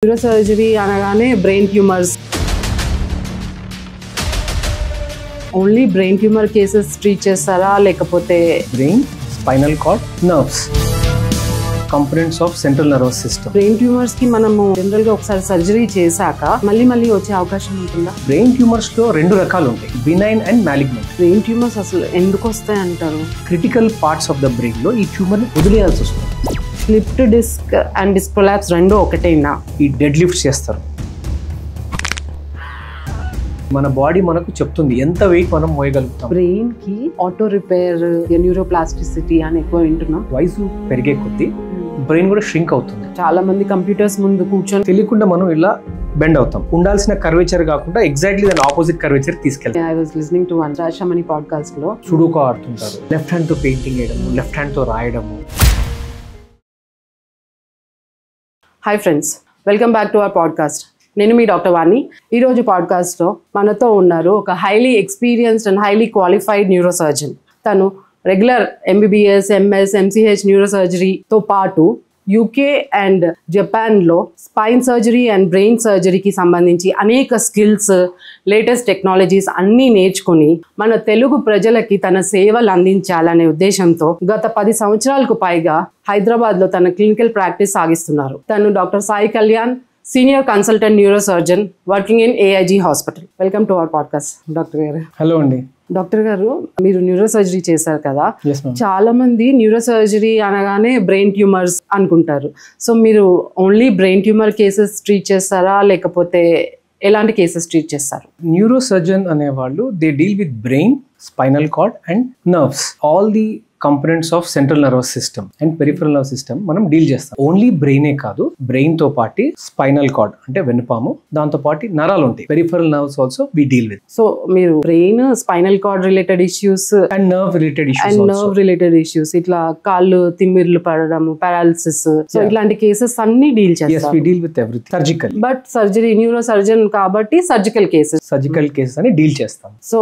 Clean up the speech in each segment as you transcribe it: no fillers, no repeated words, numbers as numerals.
Neurosurgery అనగానే brain tumours, only brain tumour cases treat చేస్తారా లేకపోతే brain, spinal card, nerves, components of central nervous system. Brain tumours కి మనము general గా ఒకసారి సర్జరీ చేశాక మళ్ళీ వచ్చే అవకాశం ఉంటుందా? బ్రెయిన్ ట్యూమర్స్ లో రెండు రకాలు ఉంటాయి, benign and malignant. Brain tumours అసలు ఎందుకు వస్తాయి అంటారు? Critical parts of the brain లో ఈ ట్యూమర్ ని వదిలేయాల్సి వస్తుంది. Slipped disc and disc prolapse రెండు ఒకటేనా? ఈ డెడ్ లిఫ్ట్స్ చేస్తారు. మన బాడీ మనకు చెప్తుంది ఎంత వెయిట్ మనం మోయగలుగుతాం. బ్రెయిన్ కి ఆటో రిపేర్, న్యూరోప్లాస్టిసిటీ అని ఎక్కువ వింటున్నాం. వయసు పెరిగే కొద్దీ బ్రెయిన్ కూడా ష్రింక్ అవుతుంది. చాలా మంది కంప్యూటర్స్ ముందు కూర్చొని తెలియకుండా మనం ఇలా బెండ్ అవుతాం. ఉండాల్సిన కర్వేచర్ కాకుండా ఎగ్జాక్ట్లీ దాని ఆపోజిట్ కర్వేచర్ తీసుకెళ్తాం. I was listening to Rasamani podcast లో సుడోకు ఆడుతుంటారు. లెఫ్ట్ హ్యాండ్ తో పెయింటింగ్ వేయడము, లెఫ్ట్ హ్యాండ్ తో రాయడము. Hi friends, welcome back to our podcast. నేను మీ డాక్టర్ వాణి. ఈరోజు పాడ్కాస్ట్లో మనతో ఉన్నారు ఒక highly experienced and highly qualified neurosurgeon. తను రెగ్యులర్ ఎంబీబీఎస్, ఎంఎస్, ఎంసీహెచ్ న్యూరోసర్జరీతో పాటు యూకే అండ్ జపాన్లో స్పైన్ సర్జరీ అండ్ బ్రెయిన్ సర్జరీకి సంబంధించి అనేక స్కిల్స్, లేటెస్ట్ టెక్నాలజీస్ అన్నీ నేర్చుకుని మన తెలుగు ప్రజలకి తన సేవలు అందించాలనే ఉద్దేశంతో గత 10 సంవత్సరాలకు పైగా హైదరాబాద్లో తన క్లినికల్ ప్రాక్టీస్ సాగిస్తున్నారు. తను doctor Sai Kalyan, senior consultant neurosurgeon working in AIG hospital. Welcome to our podcast doctor గారు. హలో అండి. డాక్టర్ గారు, మీరు న్యూరోసర్జరీ చేశారు కదా, Yes, ma'am. చాలా మంది న్యూరోసర్జరీ అనగానే బ్రెయిన్ ట్యూమర్స్ అనుకుంటారు. సో మీరు only brain tumour cases treat చేస్తారా లేకపోతే ఎలాంటి కేసెస్ ట్రీట్ చేస్తారు? న్యూరోసర్జన్ అనేవాళ్ళు they deal with brain, spinal card and nerves, all the components of central nervous system and peripheral nervous system మనం deal చేస్తాం. Only బ్రెయినే కాదు, బ్రెయిన్ తో పాటు స్పైనల్ కార్డ్ అంటే వెన్నుపాము, దాంతో పాటు నరాలు ఉంటాయి, peripheral nerves also we deal with. So మీరు brain, spinal cord related issues and nerve related and issues nerve related issues, ఇట్లా కాళ్ళు తిమ్మిర్లు పడడం, పారాలిసిస్, సో ఇట్లాంటి కేసెస్ అన్ని డీల్ yes we చేస్తారు. deal with everything surgical. But surgery neuro surgeon కాబట్టి surgical cases. Surgical cases అని deal చేస్తాం. సో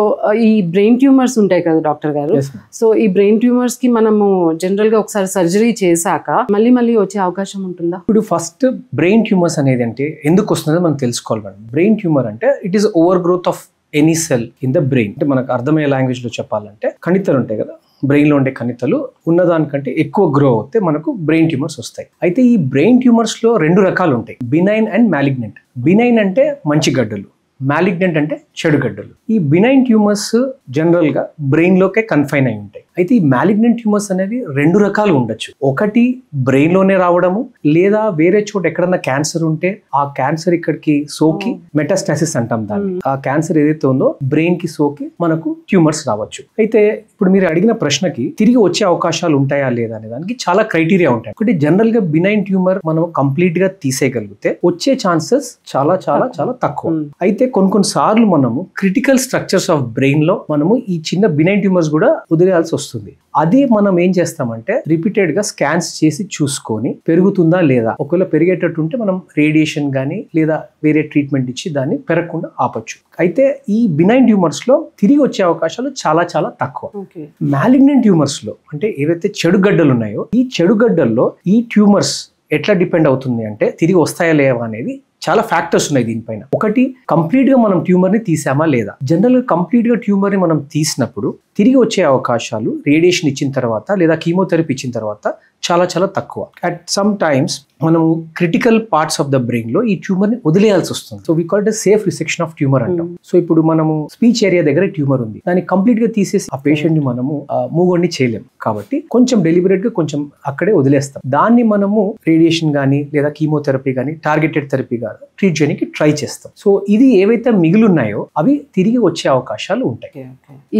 ఈ బ్రెయిన్ ట్యూమర్స్ ఉంటాయి కదా డాక్టర్ గారు, Yes, ma'am. సో ఈ బ్రెయిన్ ట్యూమర్స్ కి మనము జనరల్ గా ఒకసారి సర్జరీ చేశాక మళ్ళీ వచ్చే అవకాశం ఉంటుందా? ఇప్పుడు ఫస్ట్ బ్రెయిన్ ట్యూమర్స్ అనేది అంటే ఎందుకు వస్తుందో మనం తెలుసుకోవాలి మేడం. బ్రెయిన్ ట్యూమర్ అంటే it is over growth of any cell in the brain. అంటే మనకు అర్థమయ్యే లాంగ్వేజ్ లో చెప్పాలంటే కణితలు ఉంటాయి కదా, బ్రెయిన్ లో ఉండే కణితలు ఉన్నదానికంటే ఎక్కువ గ్రో అవుతే మనకు బ్రెయిన్ ట్యూమర్స్ వస్తాయి. అయితే ఈ బ్రెయిన్ ట్యూమర్స్ లో రెండు రకాలు ఉంటాయి, బినైన్ అండ్ మాలిగ్నెంట్. బినైన్ అంటే మంచి గడ్డలు, మాలిగ్నెంట్ అంటే చెడు గడ్డలు. ఈ బినైన్ ట్యూమర్స్ జనరల్ గా బ్రెయిన్ లోకే కన్ఫైన్ అయి ఉంటాయి. అయితే ఈ మాలిగ్నెంట్ ట్యూమర్స్ అనేవి రెండు రకాలు ఉండొచ్చు. ఒకటి బ్రెయిన్ లోనే రావడము, లేదా వేరే చోట ఎక్కడన్నా క్యాన్సర్ ఉంటే ఆ క్యాన్సర్ ఇక్కడికి సోకి మెటాస్టాసిస్ అంటాం దాన్ని. ఆ క్యాన్సర్ ఏదైతే ఉందో బ్రెయిన్ కి సోకి మనకు ట్యూమర్స్ రావచ్చు. అయితే ఇప్పుడు మీరు అడిగిన ప్రశ్నకి తిరిగి వచ్చే అవకాశాలు ఉంటాయా లేదా అనే దానికి చాలా క్రైటీరియా ఉంటాయి. ఒకటి జనరల్ గా బినైన్ ట్యూమర్ మనం కంప్లీట్ గా తీసేయగలిగితే వచ్చే ఛాన్సెస్ చాలా చాలా చాలా తక్కువ. అయితే కొన్ని సార్లు మనము క్రిటికల్ స్ట్రక్చర్స్ ఆఫ్ బ్రెయిన్ లో మనము ఈ చిన్న బినైన్ ట్యూమర్స్ కూడా వదిలేయాల్సి వస్తుంది. అది మనం ఏం చేస్తామంటే రిపీటెడ్ గా స్కాన్స్ చేసి చూసుకొని పెరుగుతుందా లేదా, ఒకవేళ పెరిగేటట్టు ఉంటే మనం రేడియేషన్ గానీ లేదా వేరే ట్రీట్మెంట్ ఇచ్చి దాన్ని పెరగకుండా ఆపొచ్చు. అయితే ఈ బినైన్ ట్యూమర్స్ లో తిరిగి వచ్చే అవకాశాలు చాలా చాలా తక్కువ. మాలిగ్నెంట్ ట్యూమర్స్ లో అంటే ఏవైతే చెడు గడ్డలు ఉన్నాయో ఈ చెడు గడ్డల్లో ఈ ట్యూమర్స్ ఎట్లా డిపెండ్ అవుతుంది అంటే తిరిగి వస్తాయా లేవా అనేది చాలా ఫ్యాక్టర్స్ ఉన్నాయి దీనిపైన. ఒకటి, కంప్లీట్ గా మనం ట్యూమర్ ని తీసామా లేదా. జనరల్ గా కంప్లీట్ గా ట్యూమర్ ని మనం తీసినప్పుడు తిరిగి వచ్చే అవకాశాలు రేడియేషన్ ఇచ్చిన తర్వాత లేదా కీమోథెరపీ ఇచ్చిన తర్వాత చాలా చాలా తక్కువ. అట్ సమ్ టైమ్స్ మనము critical parts of the brain లో ఈ ట్యూమర్ ని వదిలేయాల్సి వస్తుంది. So we call it safe resection of tumour అంటాం. సో ఇప్పుడు మనము స్పీచ్ ఏరియా దగ్గర ట్యూమర్ ఉంది, దాన్ని కంప్లీట్ గా తీసేసి ఆ పేషెంట్ ని మనము మూగోడిని చేయలేము కాబట్టి కొంచెం డెలిబరేట్ గా కొంచెం అక్కడే వదిలేస్తాం. దాన్ని మనము రేడియేషన్ గానీ లేదా కీమోథెరపీ గానీ టార్గెటెడ్ థెరపీ గానీ ట్రీట్ చేయడానికి ట్రై చేస్తాం. సో ఇది ఏవైతే మిగిలిన్నాయో అవి తిరిగి వచ్చే అవకాశాలు ఉంటాయి.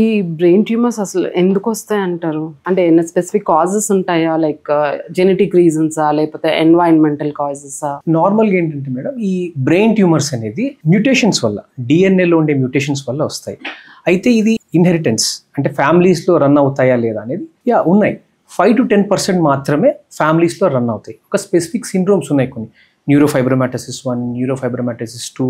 ఈ బ్రెయిన్ ట్యూమర్స్ అసలు ఎందుకు వస్తాయి అంటారు? అంటే ఏమైనా స్పెసిఫిక్ కాజెస్ ఉంటాయా, లైక్ జెనెటిక్ రీజన్సా లేకపోతే ఎన్వైరన్మెంటల్ కాజెసా? నార్మల్ గా ఏంటంటే మేడం, ఈ బ్రెయిన్ ట్యూమర్స్ అనేది మ్యూటేషన్స్ వల్ల, డిఎన్ఏలో ఉండే మ్యూటేషన్స్ వల్ల వస్తాయి. అయితే ఇది ఇన్హెరిటెన్స్ అంటే ఫ్యామిలీస్ లో రన్ అవుతాయా లేదా అనేది ఉన్నాయి. 5 to 10% మాత్రమే ఫ్యామిలీస్ లో రన్ అవుతాయి. ఒక స్పెసిఫిక్ సిండ్రోమ్స్ ఉన్నాయి, కొన్ని న్యూరోఫైబ్రోమాటోసిస్ 1, న్యూరోఫైబ్రోమాటోసిస్ 2,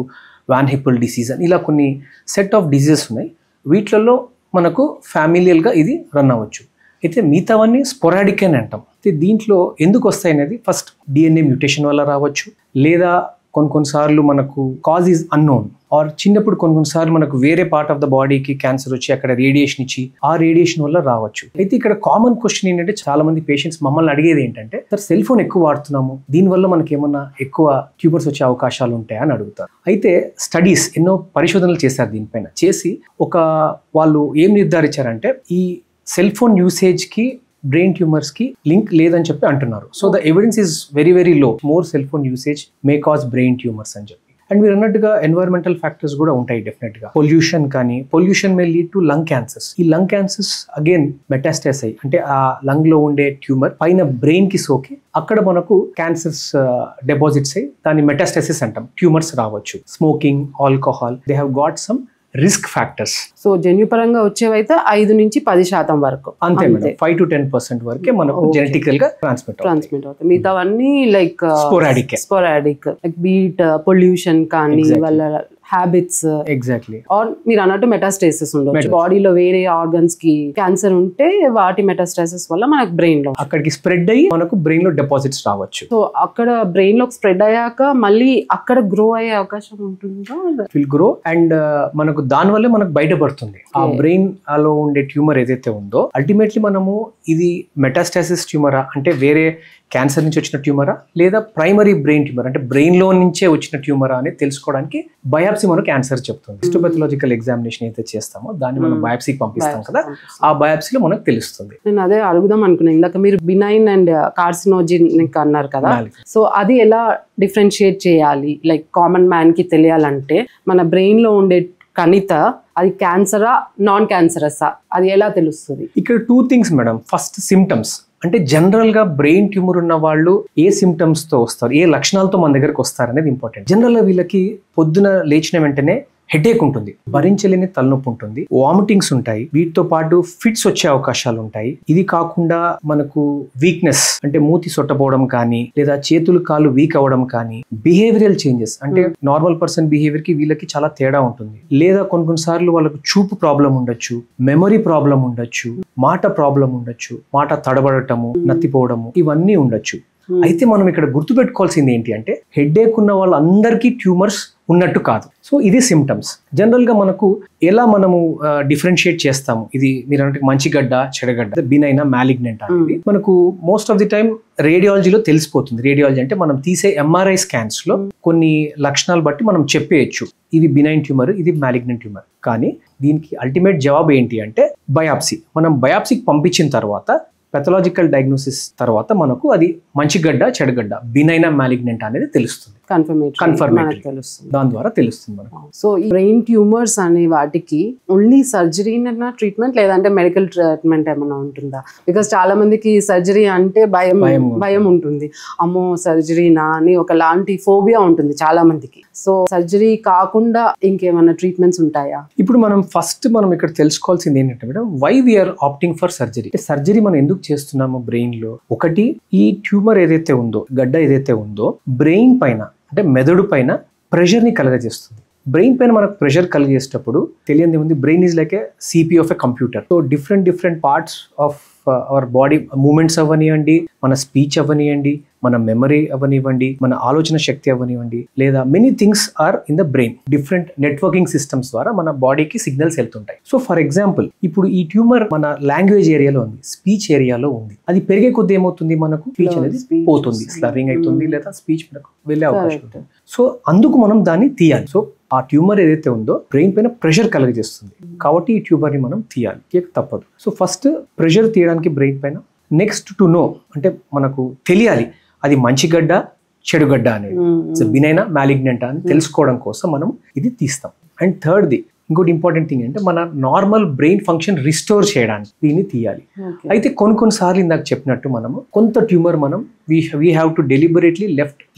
వాన్ హిప్పల్ డిసీజ్ అని ఇలా కొన్ని సెట్ ఆఫ్ డిసీజెస్ ఉన్నాయి. వీటిలలో మనకు ఫ్యామిలియల్గా ఇది రన్ అవ్వచ్చు. అయితే మిగతావన్నీ స్పొరాడిక్ అని అంటాం. అయితే దీంట్లో ఎందుకు వస్తాయి అనేది ఫస్ట్ డిఎన్ఏ మ్యూటేషన్ వల్ల రావచ్చు, లేదా కొన్నిసార్లు మనకు కాజ్ ఈజ్ అన్నోన్, ఆర్ చిన్నప్పుడు కొన్నిసార్లు మనకు వేరే పార్ట్ ఆఫ్ ద బాడీకి క్యాన్సర్ వచ్చి అక్కడ రేడియేషన్ ఇచ్చి ఆ రేడియేషన్ వల్ల రావచ్చు. అయితే ఇక్కడ కామన్ క్వశ్చన్ ఏంటంటే చాలా మంది పేషెంట్స్ మమ్మల్ని అడిగేది ఏంటంటే, సార్ సెల్ ఫోన్ ఎక్కువ వాడుతున్నాము, దీనివల్ల మనకి ఏమన్నా ఎక్కువ ట్యూమర్స్ వచ్చే అవకాశాలు ఉంటాయా అని అడుగుతారు. అయితే స్టడీస్ ఎన్నో పరిశోధనలు చేశారు దీనిపైన. చేసి వాళ్ళు ఏం నిర్ధారించారంటే ఈ సెల్ ఫోన్ యూసేజ్ కి బ్రెయిన్ ట్యూమర్స్ కి లింక్ లేదని చెప్పి అంటున్నారు. So the evidence is very very low. More cell phone usage may cause brain tumours అని చెప్పి. అండ్ మీరు అన్నట్టుగా ఎన్వైరన్మెంటల్ ఫ్యాక్టర్స్ కూడా ఉంటాయి డెఫినెట్ గా. Pollution may lead to lung cancers. ఈ లంగ్ క్యాన్సర్స్ అగైన్ మెటాస్టాస్ అయ్యి, అంటే ఆ లంగ్ లో ఉండే ట్యూమర్ పైన బ్రెయిన్ కి సోకి అక్కడ మనకు క్యాన్సర్స్ డిపాజిట్స్ అయ్యి దాన్ని మెటాస్టాసిస్ అంటాం. ట్యూమర్స్ రావచ్చు. Smoking, alcohol, they have got some risk factors. So జన్యుపరంగా వచ్చేవైతే 5-10% వరకు అంతే మేడం. 5 to 10% వరకే మనకు జెనెటికల్ గా ట్రాన్స్మిట్ అవుతాయి. మిగతావన్నీ like sporadic like beat pollution కానీ వాళ్ళ హ్యాబిట్స్ ఎగ్జాక్ట్లీ, ఆర్ మీరు అన్నట్టు మెటాస్టేసిస్ ఉండొచ్చు. బాడీలో వేరే ఆర్గన్స్ కి క్యాన్సర్ ఉంటే వాటి మెటాస్టేసిస్ వల్ల మనకు బ్రెయిన్ లో అక్కడికి స్ప్రెడ్ అయ్యి మనకు బ్రెయిన్ లో డిపాజిట్స్ రావచ్చు. సో అక్కడ బ్రెయిన్ లో స్ప్రెడ్ అయ్యాక మళ్ళీ అక్కడ గ్రో అయ్యే అవకాశం ఉంటుందా? విల్ గ్రో అండ్ మనకు దాని వల్ల మనకు బయటపడుతుంది ఆ బ్రెయిన్ లో ఉండే ట్యూమర్ ఏదైతే ఉందో. అల్టిమేట్లీ మనము ఇది మెటాస్టాసిస్ ట్యూమరా, అంటే వేరే క్యాన్సర్ నుంచి వచ్చిన ట్యూమరా, లేదా ప్రైమరీ బ్రెయిన్ ట్యూమర్ అంటే బ్రెయిన్ లో నుంచే వచ్చిన ట్యూమరా అని తెలుసుకోవడానికి బయాప్సీ మనకు ఆన్సర్ చెప్తుంది. హిస్టోపాథలాజికల్ ఎగ్జామినేషన్ అయితే చేస్తామో దాన్ని మనం బయాప్సీకి పంపిస్తాం కదా, ఆ బయాప్సీలో మనకు తెలుస్తుంది. నేను అదే అడుగుదాం అనుకున్నాను ఇందాక, మీరు బినైన్ అండ్ కార్సినోజెనిక్ అన్నారు కదా. సో అది ఎలా డిఫరెన్షియేట్ చేయాలి? లైక్ కామన్ మ్యాన్ కి తెలియాలంటే మన బ్రెయిన్ లో ఉండే కణిత అది క్యాన్సరా నాన్ క్యాన్సరసా అది ఎలా తెలుస్తుంది? ఇక్కడ 2 things మేడం. ఫస్ట్ సిమ్టమ్స్, అంటే జనరల్ గా బ్రెయిన్ ట్యూమర్ ఉన్న వాళ్ళు ఏ సిమ్టమ్స్ తో వస్తారు, ఏ లక్షణాలతో మన దగ్గరకు వస్తారు అనేది ఇంపార్టెంట్. జనరల్ గా వీళ్ళకి పొద్దున లేచిన వెంటనే హెడేక్ ఉంటుంది, భరించలేని తలనొప్పి ఉంటుంది, వామిటింగ్స్ ఉంటాయి, వీటితో పాటు ఫిట్స్ వచ్చే అవకాశాలు ఉంటాయి. ఇది కాకుండా మనకు వీక్నెస్, అంటే మూతి సొట్టపోవడం కానీ, లేదా చేతులు కాళ్ళు వీక్ అవ్వడం కానీ, బిహేవియరల్ చేంజెస్, అంటే నార్మల్ పర్సన్ బిహేవియర్ కి వీళ్ళకి చాలా తేడా ఉంటుంది. లేదా కొన్నిసార్లు వాళ్ళకు చూపు ప్రాబ్లం ఉండొచ్చు, మెమరీ ప్రాబ్లం ఉండొచ్చు, మాట ప్రాబ్లం ఉండొచ్చు, మాట తడబడటము, నత్తిపోవడము, ఇవన్నీ ఉండొచ్చు. అయితే మనం ఇక్కడ గుర్తుపెట్టుకోవాల్సింది ఏంటి అంటే, హెడేక్ ఉన్న వాళ్ళందరికీ ట్యూమర్స్ ఉన్నట్టు కాదు. సో ఇది సిమ్టమ్స్. జనరల్ గా మనకు ఎలా మనము డిఫరెన్షియేట్ చేస్తాము, ఇది మీరు అంటే మంచి గడ్డ చెడగడ్డ, బినైనా మ్యాలిగ్నెంట్ అనేది మనకు మోస్ట్ ఆఫ్ ది టైం రేడియాలజీలో తెలిసిపోతుంది. రేడియాలజీ అంటే మనం తీసే ఎంఆర్ఐ స్కాన్స్ లో కొన్ని లక్షణాలు బట్టి మనం చెప్పేయచ్చు ఇది బినైన్ ట్యూమర్, ఇది మ్యాలిగ్నెంట్ ట్యూమర్. కానీ దీనికి అల్టిమేట్ జవాబు ఏంటి అంటే బయాప్సీ. మనం బయాప్సీకి పంపించిన తర్వాత పెథలాజికల్ డయాగ్నోసిస్ తర్వాత మనకు అది మంచి గడ్డ చెడగడ్డ, బినైనా మ్యాలిగ్నెంట్ అనేది తెలుస్తుంది. కన్ఫర్మేటరీ దాని ద్వారా తెలుస్తుంది మనకు. సో ఈ బ్రెయిన్ ట్యూమర్స్ అనే వాటికి ఓన్లీ సర్జరీ ట్రీట్మెంట్ లేదంటే మెడికల్ ట్రీట్మెంట్ ఏమైనా ఉంటుందా? బికాస్ చాలా మందికి సర్జరీ అంటే భయం ఉంటుంది. అమ్మో సర్జరీనా అని ఒకలాంటి ఫోబియా ఉంటుంది చాలా మందికి. సో సర్జరీ కాకుండా ఇంకేమైనా ట్రీట్మెంట్స్ ఉంటాయా? ఇప్పుడు మనం ఇక్కడ తెలుసుకోవాల్సింది ఏంటంటే madam, why we are opting for surgery. Surgery మనం ఎందుకు చేస్తున్నాము బ్రెయిన్ లో? ఒకటి, ఈ ట్యూమర్ ఏదైతే ఉందో, గడ్డ ఏదైతే ఉందో, బ్రెయిన్ పైన అంటే మెదడు పైన ప్రెషర్ ని కలగజేస్తుంది. బ్రెయిన్ పైన మనకు ప్రెషర్ కలిగేసేటప్పుడు తెలియదు ఉంది, brain is like A CPU of a computer. So different parts of our body movements అవ్వనివ్వండి, మన స్పీచ్ అవ్వనివ్వండి, మన మెమరీ అవ్వనివ్వండి, మన ఆలోచన శక్తి అవ్వనివ్వండి, లేదా many things are in the brain. Different networking systems ద్వారా మన బాడీకి సిగ్నల్స్ వెళ్తుంటాయి. సో ఫర్ ఎగ్జాంపుల్ ఇప్పుడు ఈ ట్యూమర్ మన లాంగ్వేజ్ ఏరియాలో ఉంది, స్పీచ్ ఏరియాలో ఉంది. అది పెరిగే కొద్ది ఏమవుతుంది, మనకు స్పీచ్ అనేది పోతుంది, స్లర్రింగ్ అవుతుంది, లేదా స్పీచ్ మనకు వెళ్ళే అవకాశం ఉంటుంది. సో అందుకు మనం దాన్ని తీయాలి. సో ఆ ట్యూమర్ ఏదైతే ఉందో బ్రెయిన్ పైన ప్రెషర్ కలుగజేస్తుంది, కాబట్టి ఈ ట్యూమర్ ని మనం తీయాలి, తప్పదు. సో ఫస్ట్ ప్రెషర్ తీయడానికి బ్రెయిన్ పైన. నెక్స్ట్ టు నో, అంటే మనకు తెలియాలి అది మంచి గడ్డ చెడుగడ్డ అనేది, బినైనా మ్యాలిగ్నెంట్ అని తెలుసుకోవడం కోసం మనం ఇది తీస్తాం. అండ్ థర్డ్ది ఇంకోటి ఇంపార్టెంట్ థింగ్ అంటే మన నార్మల్ బ్రెయిన్ ఫంక్షన్ రిస్టోర్ చేయడానికి దీన్ని తీయాలి. అయితే కొన్నిసార్లు ఇందాక చెప్పినట్టు మనము కొంత ట్యూమర్ మనం we have to deliberately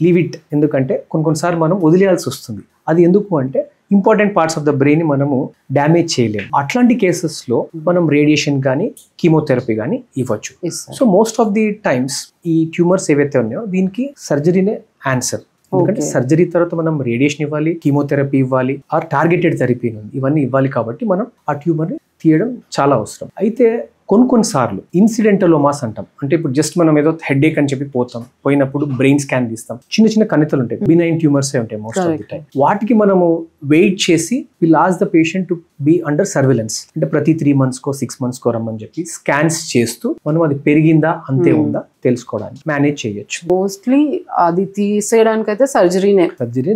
leave it. ఎందుకంటే కొన్నిసార్లు మనం వదిలేయాల్సి వస్తుంది. అది ఎందుకు అంటే important parts of the brain మనము డ్యామేజ్ చేయలేము. అట్లాంటి కేసెస్ లో మనం రేడియేషన్ కానీ కీమోథెరపీ కానీ ఇవ్వచ్చు. So most of the times ఈ ట్యూమర్స్ ఏవైతే ఉన్నాయో దీనికి సర్జరీనే ఆన్సర్. ఎందుకంటే సర్జరీ తర్వాత మనం రేడియేషన్ ఇవ్వాలి, కీమోథెరపీ ఇవ్వాలి, ఆర్ టార్గెటెడ్ థెరపీ ఇవన్నీ ఇవ్వాలి. కాబట్టి మనం ఆ ట్యూమర్ ని తీయడం చాలా అవసరం. అయితే కొన్నిసార్లు ఇన్సిడెంటలోమాస్ అంటాం. అంటే ఇప్పుడు జస్ట్ మనం ఏదో హెడేక్ అని చెప్పి పోయినప్పుడు బ్రెయిన్ స్కాన్ తీస్తాం, చిన్న చిన్న కణితలు ఉంటాయి, బినైన్ ట్యూమర్స్ ఉంటాయి మోస్ట్ ఆఫ్ ది టైం. వాటికి మనము వెయిట్ చేసి will ask the patient to be under surveillance. అంటే ప్రతి 3 months 6 months రమ్మని చెప్పి స్కాన్స్ చేస్తూ మనం అది పెరిగిందా అంతే ఉందా తెలుసుకోవడానికి మేనేజ్ చేయొచ్చు. మోస్ట్లీ అది తీసేయడానికి అయితే సర్జరీ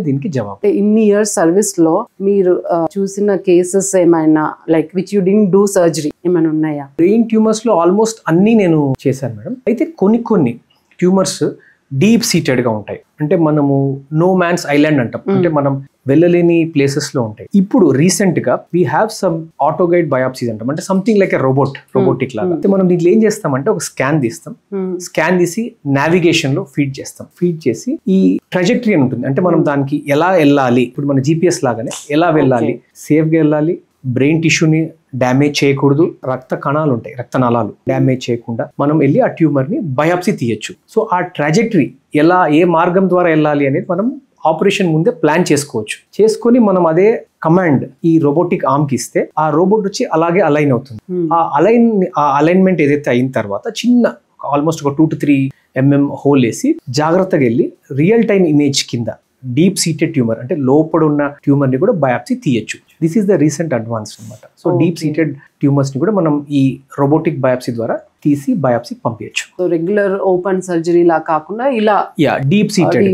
దీనికి జవాబు. ఇన్ని ఇయర్స్ సర్వీస్ లో మీరు చూసిన కేసెస్ ఏమైనా like which you didn't do surgery ఏమైనా ఉన్నాయా? బ్రెయిన్ ట్యూమర్స్ లో ఆల్మోస్ట్ అన్ని నేను చేశాను మేడం. అయితే కొన్ని ట్యూమర్స్ డీప్ సీటెడ్ గా ఉంటాయి. అంటే మనము నో మ్యాన్స్ ఐలాండ్ అంటాం, అంటే మనం వెళ్ళలేని ప్లేసెస్ లో ఉంటాయి. ఇప్పుడు రీసెంట్ గా వీ హ్యావ్ సమ్ ఆటోగైడ్ బయాప్సీస్ అంటాం, అంటే సంథింగ్ లైక్ ఎ రోబోటిక్ లాగా. అయితే మనం దీంట్లో ఏం చేస్తామంటే ఒక స్కాన్ తీస్తాం, స్కాన్ తీసి నావిగేషన్ లో ఫీడ్ చేసి ఈ ట్రాజెక్టరీ అని ఉంటుంది. అంటే మనం దానికి ఎలా వెళ్ళాలి, ఇప్పుడు మన GPS లాగానే ఎలా వెళ్ళాలి, సేఫ్ గా వెళ్ళాలి, బ్రెయిన్ టిష్యూని డ్యామేజ్ చేయకూడదు, రక్త కణాలు ఉంటాయి, రక్తనాళాలు డ్యామేజ్ చేయకుండా మనం వెళ్ళి ఆ ట్యూమర్ ని బయాప్సీ తీయచ్చు. సో ఆ ట్రాజెక్టరీ ఏ మార్గం ద్వారా వెళ్ళాలి అనేది మనం ఆపరేషన్ ముందే ప్లాన్ చేసుకొని మనం అదే కమాండ్ ఈ రోబోటిక్ ఆర్మ్ కి ఇస్తే ఆ రోబోట్ వచ్చి అలాగే అలైన్ అవుతుంది. ఆ అలైన్మెంట్ ఏదైతే అయిన తర్వాత చిన్న ఆల్మోస్ట్ ఒక 2 to 3 mm హోల్ వేసి జాగ్రత్తగా వెళ్ళి రియల్ టైమ్ ఇమేజ్ కింద డీప్ సీటెడ్ ట్యూమర్ అంటే లోపల ఉన్న ట్యూమర్ ని కూడా బయాప్సీ తీయచ్చు. This is the recent advance అన్నమాట. సో డీప్ సీటెడ్ ట్యూమర్స్ ని కూడా మనం ఈ రోబోటిక్ బయాప్సీ ద్వారా తీసి బయాప్సీ పంపించచ్చు. సో రెగ్యులర్ ఓపెన్ సర్జరీ లా కాకుండా ఇలా డీప్ సీటెడ్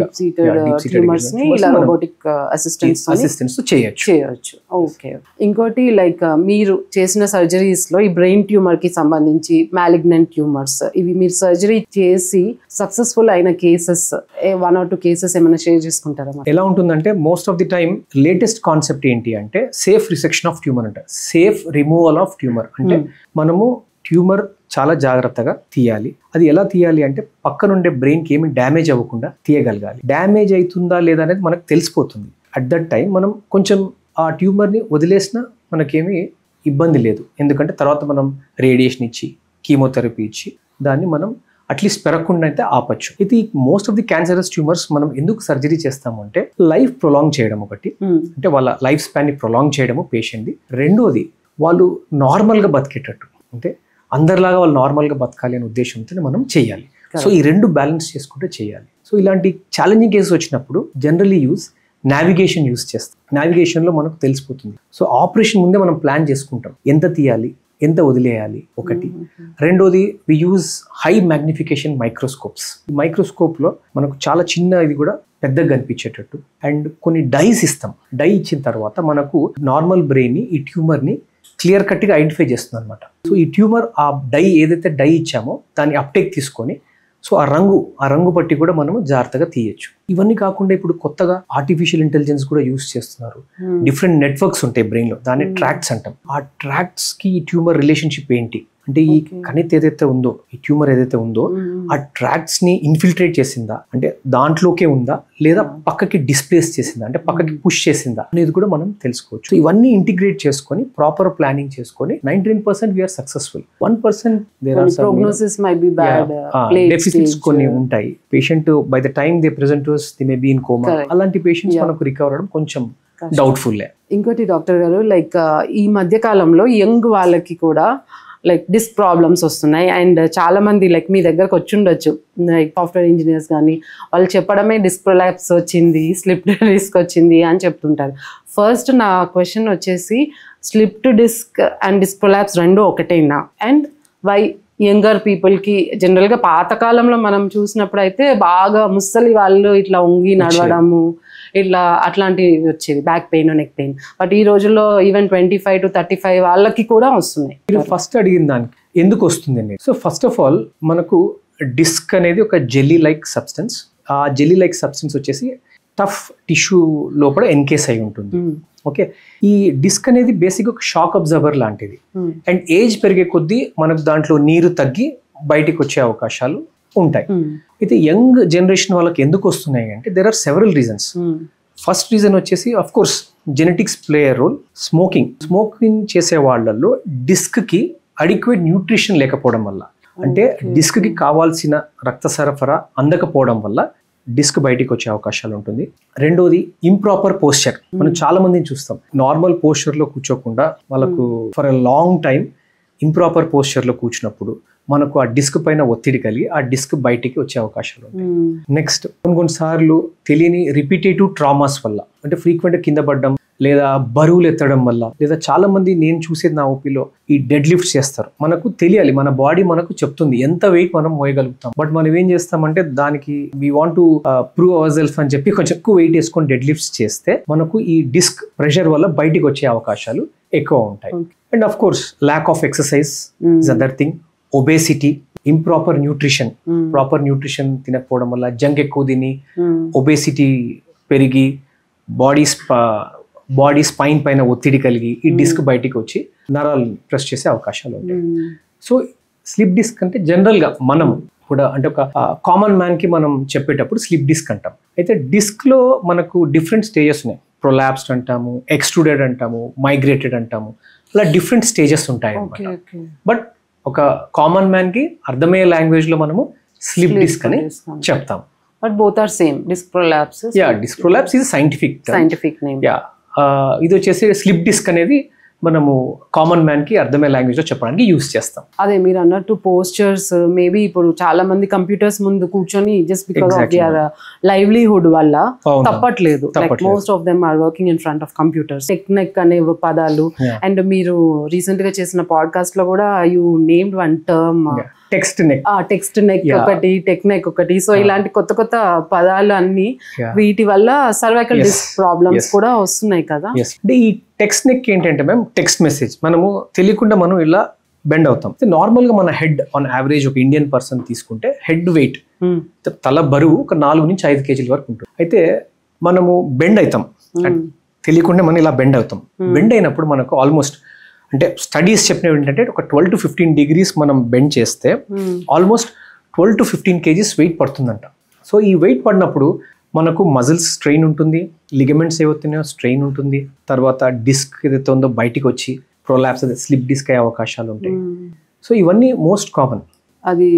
ట్యూమర్స్ ని ఇలా రోబోటిక్ అసిస్టెన్స్ చేయొచ్చు. ఓకే. ఇంకోటి లైక్ మీరు చేసిన సర్జరీస్ లో ఈ బ్రెయిన్ ట్యూమర్ కి సంబంధించి మాలిగ్నెంట్ ట్యూమర్స్ ఇవి మీరు సర్జరీ చేసి సక్సెస్ఫుల్ అయిన కేసెస్ 1 or 2 కేసెస్ ఏమైనా షేర్ చేసుకుంటారా? ఎలా ఉంటుందంటే most of the time latest concept ఏంటి అంటే సేఫ్ రిసెక్షన్ ఆఫ్ ట్యూమర్ అంటే సేఫ్ రిమూవల్ ఆఫ్ ట్యూమర్. అంటే మనము ట్యూమర్ చాలా జాగ్రత్తగా తీయాలి. అది ఎలా తీయాలి అంటే పక్కనుండే బ్రెయిన్ కి ఏమి డ్యామేజ్ అవ్వకుండా తీయగలగాలి. డ్యామేజ్ అవుతుందా లేదా అనేది మనకు తెలిసిపోతుంది. అట్ దట్ టైం మనం కొంచెం ఆ ట్యూమర్ ని వదిలేసినా మనకేమీ ఇబ్బంది లేదు, ఎందుకంటే తర్వాత మనం రేడియేషన్ ఇచ్చి కీమోథెరపీ ఇచ్చి దాన్ని మనం అట్లీస్ట్ పెరగకుండా అయితే ఆపచ్చు. ఇది most of the cancerous tumours మనం ఎందుకు సర్జరీ చేస్తాము అంటే లైఫ్ ప్రొలాంగ్ చేయడం ఒకటి, అంటే వాళ్ళ లైఫ్ స్పాన్ ని ప్రొలాంగ్ చేయడము పేషెంట్ది. రెండోది వాళ్ళు నార్మల్గా బతికేటట్టు, అంటే అందరిలాగా వాళ్ళు నార్మల్గా బతకాలి అనే ఉద్దేశంతో మనం చేయాలి. సో ఈ రెండు బ్యాలెన్స్ చేసుకుంటే చేయాలి. సో ఇలాంటి ఛాలెంజింగ్ కేసెస్ వచ్చినప్పుడు జనరల్లీ నావిగేషన్ యూస్ చేస్తాం. నావిగేషన్లో మనకు తెలిసిపోతుంది. సో ఆపరేషన్ ముందే మనం ప్లాన్ చేసుకుంటాం, ఎంత తీయాలి, ఎంత వదిలేయాలి ఒకటి. రెండోది we use high magnification microscopes. ఈ మైక్రోస్కోప్లో మనకు చాలా చిన్న ఇది కూడా పెద్దగా కనిపించేటట్టు అండ్ కొన్ని డైస్ ఇస్తాం. డై ఇచ్చిన తర్వాత మనకు నార్మల్ బ్రెయిన్ని ఈ ట్యూమర్ని క్లియర్ కట్గా ఐడెంటిఫై చేస్తుంది అనమాట. సో ఈ ట్యూమర్ ఆ ఏదైతే డై ఇచ్చామో దాన్ని అప్టేక్ తీసుకొని సో ఆ రంగు బట్టి కూడా మనము జాగ్రత్తగా తీయచ్చు. ఇవన్నీ కాకుండా ఇప్పుడు కొత్తగా ఆర్టిఫిషియల్ ఇంటెలిజెన్స్ కూడా యూస్ చేస్తున్నారు. డిఫరెంట్ నెట్వర్క్స్ ఉంటాయి బ్రెయిన్ లో, దాన్ని ట్రాక్ట్స్ అంటాం. ఆ ట్రాక్ట్స్ కి ఈ ట్యూమర్ రిలేషన్షిప్ ఏంటి అంటే ఈ కణితి ఏదైతే ఉందో, ఈ ట్యూమర్ ఏదైతే ఉందో ఆ ట్రాక్ట్స్ ని ఇన్ఫిల్ట్రేట్ చేసిందా, అంటే దాంట్లోకే ఉందా లేదా పక్కకి డిస్ప్లేస్ చేసిందా, అంటే పక్కకి పుష్ చేసిందా అనేది కూడా మనం తెలుసుకోవచ్చు. ఇవన్నీ ఇంటిగ్రేట్ చేసుకొని ప్రాపర్ ప్లానింగ్ చేసుకొని 99% we are successful. 1% there are some deficits కొన్ని ఉంటాయి. Patient by the time they present to us they may be in coma. అలాంటి పేషెంట్స్ మనకు రికవర్ అవడం కొంచెం డౌట్ఫుల్. ఇంకోటి డాక్టర్ గారు, లైక్ ఈ మధ్య కాలంలో యంగ్ వాళ్ళకి కూడా లైక్ డిస్క్ ప్రాబ్లమ్స్ వస్తున్నాయి. అండ్ చాలా మంది లైక్ మీ దగ్గరకు వచ్చి ఉండొచ్చు, లైక్ సాఫ్ట్వేర్ ఇంజనీర్స్ కానీ, వాళ్ళు చెప్పడమే డిస్క్ ప్రొలాప్స్ వచ్చింది, స్లిప్డ్ డిస్క్ వచ్చింది అని చెప్తుంటారు. ఫస్ట్ నా క్వశ్చన్ వచ్చేసి slipped disc and disc prolapse రెండు ఒకటేనా? అండ్ వై యంగర్ పీపుల్కి జనరల్గా పాతకాలంలో మనం చూసినప్పుడు అయితే బాగా ముసలి వాళ్ళు ఇట్లా ఉంగి నడవడము ఇట్లా అట్లాంటివి వచ్చేవి, back pain, neck pain. But ఈ రోజుల్లో ఈవెన్ 25 to 35 వాళ్ళకి కూడా వస్తున్నాయి. మీరు ఫస్ట్ అడిగిన దానికి ఎందుకు వస్తుందండి? సో ఫస్ట్ ఆఫ్ ఆల్ మనకు డిస్క్ అనేది ఒక జెల్లీ లైక్ సబ్స్టెన్స్. ఆ జెల్లీ లైక్ సబ్స్టెన్స్ వచ్చేసి టఫ్ టిష్యూ లోపల ఎన్కేస్ అయి ఉంటుంది. ఓకే, ఈ డిస్క్ అనేది బేసిక్ ఒక షాక్ అబ్జర్వర్ లాంటిది. అండ్ ఏజ్ పెరిగే కొద్దీ మనకు దాంట్లో నీరు తగ్గి బయటికి వచ్చే అవకాశాలు ఉంటాయి. అయితే యంగ్ జనరేషన్ వాళ్ళకి ఎందుకు వస్తున్నాయి అంటే there are several reasons. First reason వచ్చేసి of course genetics play a role. Smoking చేసే వాళ్ళల్లో డిస్క్ కి అడిక్వేట్ న్యూట్రిషన్ లేకపోవడం వల్ల, అంటే డిస్క్ కి కావాల్సిన రక్త సరఫరా అందకపోవడం వల్ల డిస్క్ బయటికి వచ్చే అవకాశాలు ఉంటుంది. రెండోది ఇంప్రాపర్ పోస్చర్. మనం చాలా మందిని చూస్తాం నార్మల్ పోస్చర్ లో కూర్చోకుండా వాళ్ళకు for a long time improper పోస్చర్లో కూర్చున్నప్పుడు మనకు ఆ డిస్క్ పైన ఒత్తిడి కలిగి ఆ డిస్క్ బయటికి వచ్చే అవకాశాలు ఉంటాయి. నెక్స్ట్ కొన్నిసార్లు తెలియని రిపీటేటివ్ ట్రామాస్ వల్ల, అంటే ఫ్రీక్వెంట్గా కింద పడడం లేదా బరువులు ఎత్తడం వల్ల, లేదా చాలా మంది నేను చూసేది నా ఓపీలో ఈ డెడ్ లిఫ్ట్స్ చేస్తారు. మనకు తెలియాలి, మన బాడీ మనకు చెప్తుంది ఎంత వెయిట్ మనం మోయగలుగుతాం, బట్ మనం ఏం చేస్తామంటే దానికి we want to prove our self అని చెప్పి కొంచెం ఎక్కువ వెయిట్ వేసుకొని డెడ్ లిఫ్ట్స్ చేస్తే మనకు ఈ డిస్క్ ప్రెషర్ వల్ల బయటికి వచ్చే అవకాశాలు ఎక్కువ ఉంటాయి. And of course lack of exercise is other thing. Obesity, improper nutrition, proper nutrition తినకపోవడం వల్ల జంక్ ఎక్కువ తిని ఒబేసిటీ పెరిగి బాడీ స్పైన్ పైన ఒత్తిడి కలిగి ఈ డిస్క్ బయటికి వచ్చి నరాలు ప్రెస్ చేసే అవకాశాలు ఉంటాయి. సో స్లిప్ డిస్క్ అంటే జనరల్గా మనం కూడా అంటే ఒక కామన్ మ్యాన్కి మనం చెప్పేటప్పుడు స్లిప్ డిస్క్ అంటాం. అయితే డిస్క్లో మనకు డిఫరెంట్ స్టేజెస్ ఉన్నాయి. ప్రొలాప్స్డ్ అంటాము, ఎక్స్ట్రూడెడ్ అంటాము, మైగ్రేటెడ్ అంటాము, అలా డిఫరెంట్ స్టేజెస్ ఉంటాయి అన్నమాట. బట్ ఒక కామన్ మ్యాన్కి అర్థమయ్యే లాంగ్వేజ్లో మనము స్లిప్ డిస్క్ అని చెప్తాం. But both are same. Disc prolapse. Yeah, disc prolapse is scientific name. Yeah. ఇది వచ్చేసి స్లిప్ డిస్క్ అనేది మనము కామన్ మ్యాన్ కి అర్థమయ్యే లాంగ్వేజ్ లో చెప్పడానికి యూస్ చేస్తాం. అదే మీరు అన్నట్టు పోస్చర్స్ మేబీ ఇప్పుడు చాలా మంది కంప్యూటర్స్ ముందు కూర్చొని just because of their livelihood వల్ల తప్పట్లేదు. Like most of them are working in front of computers. Technique అనే పదాలు, అండ్ మీరు రీసెంట్ గా చేసిన పాడ్కాస్ట్ లో కూడా you named one term text neck ఒకటి, టెక్నిక్ ఒకటి. సో ఇలాంటి కొత్త కొత్త పదాలు అన్ని వీటి వల్ల సర్వైకల్ డిస్క్ ప్రాబ్లమ్స్ కూడా వస్తున్నాయి కదా. ఈ టెక్స్ట్ నెక్ ఏంటంటే మ్యామ్, టెక్స్ట్ మెసేజ్ మనము తెలియకుండా మనం ఇలా బెండ్ అవుతాం. నార్మల్ గా మన హెడ్ ఆన్ యావరేజ్ ఒక ఇండియన్ పర్సన్ తీసుకుంటే హెడ్ వెయిట్, తల బరువు ఒక 4 నుంచి 5 కేజీల వరకు ఉంటుంది. అయితే మనము బెండ్ అవుతాం, తెలియకుండా మనం ఇలా బెండ్ అవుతాం. బెండ్ అయినప్పుడు మనకు ఆల్మోస్ట్ అంటే స్టడీస్ చెప్పినవి ఏంటంటే ఒక 12 to 15 degrees మనం బెండ్ చేస్తే ఆల్మోస్ట్ 12 to 15 kgs వెయిట్ పడుతుందంట. సో ఈ వెయిట్ పడినప్పుడు మనకు మజిల్స్ స్ట్రెయిన్ ఉంటుంది, లిగమెంట్స్ ఏవైతున్నాయో స్ట్రెయిన్ ఉంటుంది, తర్వాత డిస్క్ ఏదైతే ఉందో బయటికి వచ్చి ప్రొలాప్స్ అదే స్లిప్ డిస్క్ అయ్యే అవకాశాలు ఉంటాయి. సో ఇవన్నీ మోస్ట్ కామన్. అది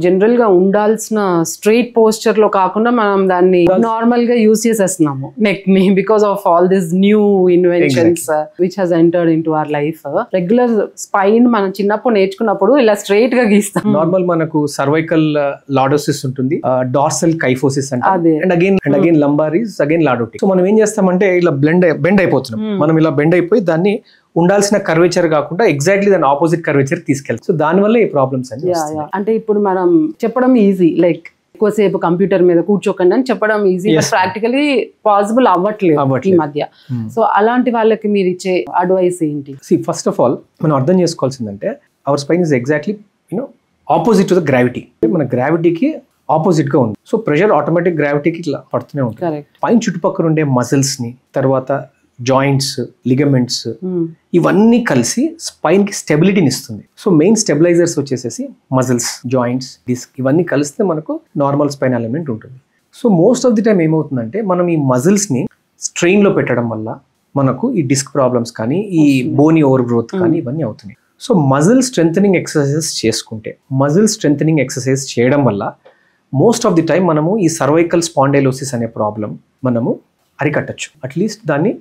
జనరల్ గా ఉండాల్సిన స్ట్రైట్ పోస్చర్ లో కాకుండా మనం దాన్ని నార్మల్ గా యూజ్ చేసేస్తున్నాము నెక్ ని, because of all this new inventions which has entered into our life. Regular spine మనం చిన్నప్పుడు నేర్చుకున్నప్పుడు ఇలా స్ట్రైట్ గా గీస్తాం. నార్మల్ మనకు సర్వైకల్ లాడోసిస్ ఉంటుంది, డార్సల్ కైఫోసిస్ అంటే, and again lumbar is again lordotic. So మనం ఏం చేస్తామంటే ఇలా బెండ్ అయిపోతున్నాం. మనం ఇలా బెండ్ అయిపోయి దాన్ని ఉండాల్సిన కర్వేచర్ కాకుండా ఎగ్జాక్ట్లీ దాని ఆపోజిట్ కర్వేచర్ తీసుకెళ్తాం. సో దానివల్ల ఈ ప్రాబ్లమ్స్ అన్ని అంటే ఇప్పుడు మనం చెప్పడం ఈజీ, లైక్ ఎక్కువసేపు కంప్యూటర్ మీద కూర్చోకండి అని చెప్పడం ఈజీ, బట్ ప్రాక్టికలీ పాసిబుల్ అవ్వట్లేదు ఈ మధ్య. సో అలాంటి వాళ్ళకి మీరు ఇచ్చే అడ్వైస్ ఏంటి? ఫస్ట్ ఆఫ్ ఆల్ మనం అర్థం చేసుకోవాల్సిందంటే our spine is exactly opposite to the gravity. మన గ్రావిటీకి ఆపోజిట్ గా ఉంది. సో ప్రెషర్ ఆటోమేటిక్ గ్రావిటీకి ఇట్లా పడుతూనే ఉంటుంది. పైన చుట్టుపక్కల ఉండే మజిల్స్ ని, తర్వాత జాయింట్స్, లిగమెంట్స్, ఇవన్నీ కలిసి స్పైన్ కి స్టెబిలిటీని ఇస్తుంది. సో మెయిన్ స్టెబిలైజర్స్ వచ్చేసేసి మజిల్స్, జాయింట్స్, డిస్క్, ఇవన్నీ కలిస్తే మనకు నార్మల్ స్పైన్ అలైన్మెంట్ ఉంటుంది. So most of the time ఏమవుతుందంటే మనం ఈ మజిల్స్ ని స్ట్రెయిన్ లో పెట్టడం వల్ల మనకు ఈ డిస్క్ ప్రాబ్లమ్స్ కానీ, ఈ బోనీ ఓవర్ గ్రోత్ కానీ ఇవన్నీ అవుతున్నాయి. సో మజిల్ స్ట్రెంథనింగ్ ఎక్సర్సైజెస్ చేసుకుంటే, మజిల్ స్ట్రెంథనింగ్ ఎక్సర్సైజ్ చేయడం వల్ల మోస్ట్ ఆఫ్ ది టైం మనము ఈ సర్వైకల్ స్పాండైలోసిస్ అనే ప్రాబ్లం మనము అరికట్టచ్చు. అట్లీస్ట్ దాన్ని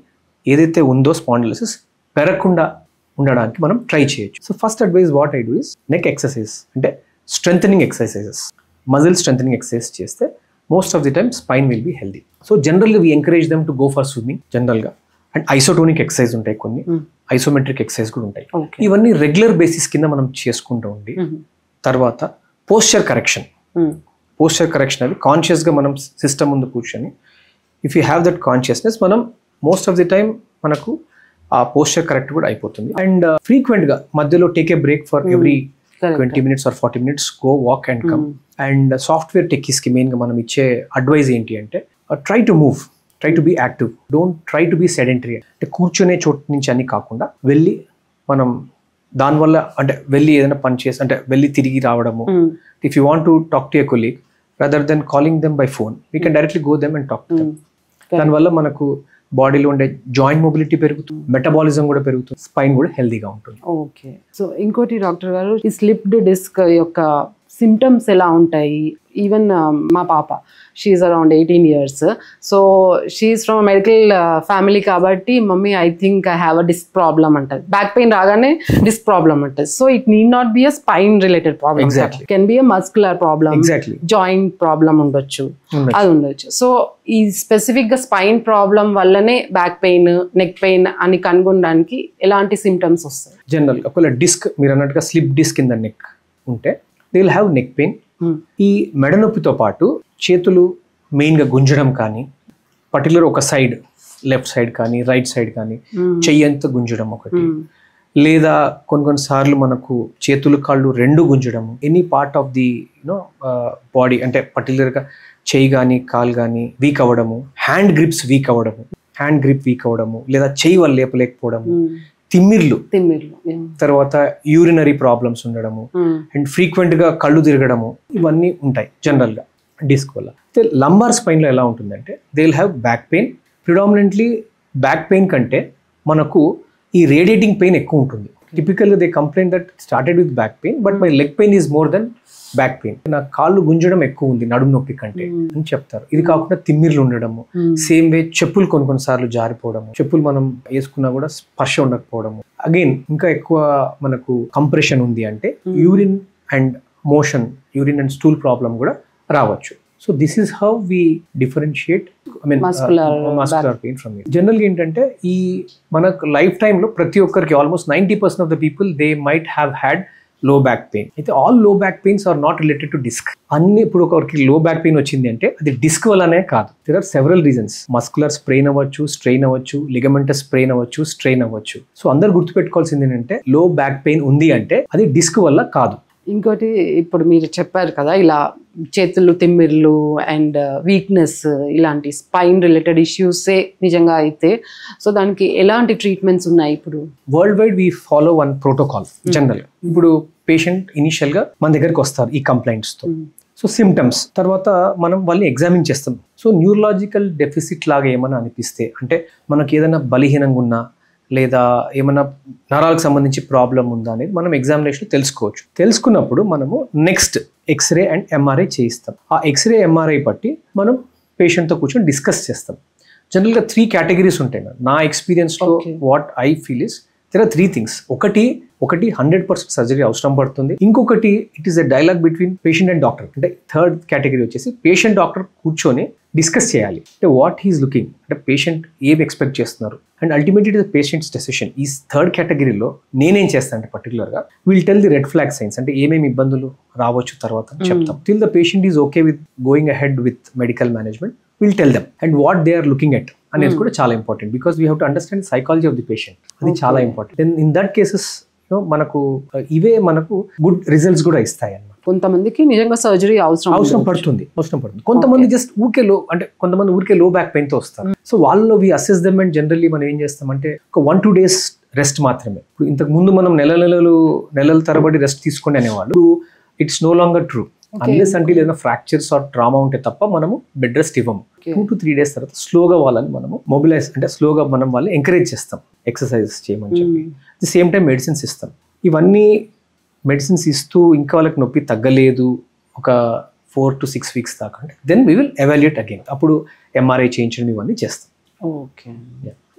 ఏదైతే ఉందో స్పాండిలోసిస్ పెరగకుండా ఉండడానికి మనం ట్రై చేయొచ్చు. So first advice what I do is neck exercise, అంటే strengthening exercises, muscle strengthening exercise చేస్తే most of the time spine will be healthy. So జనరల్గా we encourage them to go for swimming జనరల్గా. And isotonic exercise ఉంటాయి, కొన్ని isometric exercise కూడా ఉంటాయి. ఇవన్నీ regular basis కింద మనం చేసుకుంటూ ఉండి, తర్వాత పోస్చర్ కరెక్షన్ అది కాన్షియస్గా మనం సిస్టమ్ ముందు కూర్చొని, if you have that consciousness, మనం మోస్ట్ ఆఫ్ ది టైం మనకు ఆ పోస్చర్ కరెక్ట్ కూడా అయిపోతుంది. అండ్ ఫ్రీక్వెంట్గా మధ్యలో take a break for every 20 minutes or 40 minutes, go walk and come. And software టెక్కీస్కి మెయిన్గా మనం ఇచ్చే అడ్వైజ్ ఏంటి అంటే try to move, try to be active, don't try to be sedentary. అంటే కూర్చునే చోటు నుంచి అన్ని కాకుండా వెళ్ళి మనం దానివల్ల అంటే వెళ్ళి ఏదైనా పని చేసి, అంటే వెళ్ళి తిరిగి రావడము. If you want to talk to a colleague rather than calling them by phone, we can directly go them and talk to them. దానివల్ల మనకు బాడీలో ఉండే జాయింట్ మొబిలిటీ పెరుగుతుంది, మెటబాలిజం కూడా పెరుగుతుంది, స్పైన్ కూడా హెల్దీగా ఉంటుంది. ఓకే. సో ఇంకోటి డాక్టర్ గారు, ఈ స్లిప్డ్ డిస్క్ యొక్క సిమ్టమ్స్ ఎలా ఉంటాయి? ఈవెన్ మా పాప she's around 18 years. So she's from medical family కాబట్టి mummy I think I have a disc problem అంటది. బ్యాక్ పెయిన్ రాగానే డిస్క్ ప్రాబ్లమ్ అంటది. So it need not be a spine related problem, can be a muscular problem, joint problem ఉండొచ్చు, అది ఉండొచ్చు. సో ఈ specific గా స్పైన్ ప్రాబ్లం వల్లనే బ్యాక్ పెయిన్, నెక్ పెయిన్ అని కనుగొనడానికి ఎలాంటి సిమ్టమ్స్ వస్తాయి? జనరల్ ఒకవేళ డిస్క్ మీరు అన్నట్టుగా slip disc in the neck ఉంటే they will have neck pain. ఈ మెడ నొప్పితో పాటు చేతులు మెయిన్గా గుంజడం కానీ, పర్టికులర్ ఒక సైడ్ లెఫ్ట్ సైడ్ కానీ రైట్ సైడ్ కానీ చెయ్యంతా గుంజడం ఒకటి, లేదా కొన్నిసార్లు మనకు చేతులు కాళ్ళు రెండు గుంజడము, any part of the body అంటే పర్టికులర్గా చెయ్యి కానీ కాలు కానీ వీక్ అవ్వడము, హ్యాండ్ గ్రిప్స్ వీక్ అవ్వడము, హ్యాండ్ గ్రిప్ వీక్ అవ్వడము, లేదా చెయ్యి వాళ్ళు లేపలేకపోవడము, తిమ్మిర్లు, తర్వాత యూరినరీ ప్రాబ్లమ్స్ ఉండడము, అండ్ ఫ్రీక్వెంట్ గా కళ్ళు తిరగడము, ఇవన్నీ ఉంటాయి జనరల్ గా డిస్క్ వల్ల. లంబార్ స్పైన్ లో ఎలా ఉంటుందంటే they will have back pain. Predominantly back pain కంటే మనకు ఈ రేడియేటింగ్ పెయిన్ ఎక్కువ ఉంటుంది. టిపికల్గా they complaint that started with back pain but my leg pain is more than back pain. నాకు కాళ్ళు గుంజడం ఎక్కువ ఉంది నడుము నొప్పి కంటే అని చెప్తారు. ఇది కాకుండా తిమ్మిర్లు ఉండడము, సేమ్ వే చెప్పులు కొన్నిసార్లు జారిపోవడము, చెప్పులు మనం వేసుకున్నా కూడా స్పర్శ ఉండకపోవడము, అగైన్ ఇంకా ఎక్కువ మనకు కంప్రెషన్ ఉంది అంటే urine and motion, urine and stool problem కూడా రావచ్చు. So this is how we differentiate muscular pain from it. జనరల్గా ఏంటంటే ఈ మనకు లైఫ్ టైంలో ప్రతి ఒక్కరికి almost 90% of the people they might have had low back pain. అయితే all low back pains are not related to disc. అన్ని ఇప్పుడు ఒకరికి లో బ్యాక్ పెయిన్ వచ్చింది అంటే అది డిస్క్ వల్లనే కాదు. There are several reasons. Muscular sprain అవ్వచ్చు, స్ట్రెయిన్ అవ్వచ్చు, లిగమెంటస్ స్ప్రెయిన్ అవ్వచ్చు, స్ట్రెయిన్ అవ్వచ్చు. సో అందరు గుర్తుపెట్టుకోవాల్సింది ఏంటంటే లో బ్యాక్ పెయిన్ ఉంది అంటే అది డిస్క్ వల్ల కాదు. ఇంకోటి ఇప్పుడు మీరు చెప్పారు కదా ఇలా చేతులు తిమ్మిర్లు అండ్ వీక్నెస్ ఇలాంటి స్పైన్ రిలేటెడ్ ఇష్యూసే నిజంగా అయితే సో దానికి ఎలాంటి ట్రీట్మెంట్స్ ఉన్నాయి? ఇప్పుడు world wide we follow one protocol general. ఇప్పుడు పేషెంట్ ఇనిషియల్ గా మన దగ్గరికి వస్తారు ఈ కంప్లైంట్స్ తో. సో సిమ్టమ్స్ తర్వాత మనం వాళ్ళని ఎగ్జామిన్ చేస్తాం. సో న్యూరలాజికల్ డెఫిసిట్ లాగా ఏమైనా అనిపిస్తే అంటే మనకి ఏదైనా బలహీనంగా ఉన్నా లేదా ఏమైనా నరాలకు సంబంధించి ప్రాబ్లం ఉందా అనేది మనం ఎగ్జామినేషన్ తెలుసుకోవచ్చు. తెలుసుకున్నప్పుడు మనము నెక్స్ట్ ఎక్స్రే అండ్ ఎంఆర్ఐ చేయిస్తాం. ఆ ఎక్స్రే ఎంఆర్ఐ బట్టి మనం పేషెంట్తో కూర్చొని డిస్కస్ చేస్తాం. జనరల్గా 3 కేటగిరీస్ ఉంటాయి. నా ఎక్స్పీరియన్స్లో what I feel is there are 3 things. ఒకటి 100% సర్జరీ అవసరం పడుతుంది. ఇంకొకటి it is a dialogue between patient and doctor. అంటే థర్డ్ కేటగిరీ వచ్చేసి పేషెంట్ డాక్టర్ కూర్చొని డిస్కస్ చేయాలి. అంటే వాట్ హీస్ లుకింగ్, అంటే పేషెంట్ ఏం ఎక్స్పెక్ట్ చేస్తున్నారు and ultimately it is patient's decision. ఈ థర్డ్ కేటగిరీలో నేనేం చేస్తాను అంటే పర్టికులర్గా will tell the red flag signs, అంటే ఏమేమి ఇబ్బందులు రావచ్చు తర్వాత చెప్తాం. Till the patient is okay with going ahead with medical management will tell them and what they are looking at అనేది కూడా చాలా important. Because we have to understand psychology of the patient. అది చాలా ఇంపార్టెంట్. ఇన్ దట్ కేసెస్ మనకు ఇవే మనకు good results కూడా ఇస్తాయి అన్నమాట. కొంతమందికి నిజంగా సర్జరీ అవసరం పడుతుంది. కొంతమంది జస్ట్ కొంతమంది ఊరికే లో బ్యాక్ పెయిన్ తో వస్తారు. సో వాళ్ళలో వి అసెస్ దెమ్ అండ్ జనరల్లీ మనం ఏం చేస్తామంటే ఒక 1-2 days రెస్ట్ మాత్రమే. ఇప్పుడు ఇంతకు ముందు మనం నెలల తరబడి రెస్ట్ తీసుకోండి అనేవాళ్ళు. It's no longer true unless until ఏదైనా ఫ్రాక్చర్స్ ఆర్ ట్రామా ఉంటే తప్ప మనము బెడ్ రెస్ట్ ఇవ్వము. 2 to 3 days తర్వాత స్లోగా వాళ్ళని మనము మొబిలైజ్ అంటే స్లోగా మనం వాళ్ళని ఎంకరేజ్ చేస్తాం ఎక్సర్సైజెస్ చేయమని చెప్పి. At the same time medicines ఇస్తాం. ఇవన్నీ మెడిసిన్స్ ఇస్తూ ఇంకా వాళ్ళకి నొప్పి తగ్గలేదు ఒక 4 to 6 weeks దాకా అంటే then we will evaluate again. అప్పుడు ఎంఆర్ఐ చేయించడం ఇవన్నీ చేస్తాం. ఓకే.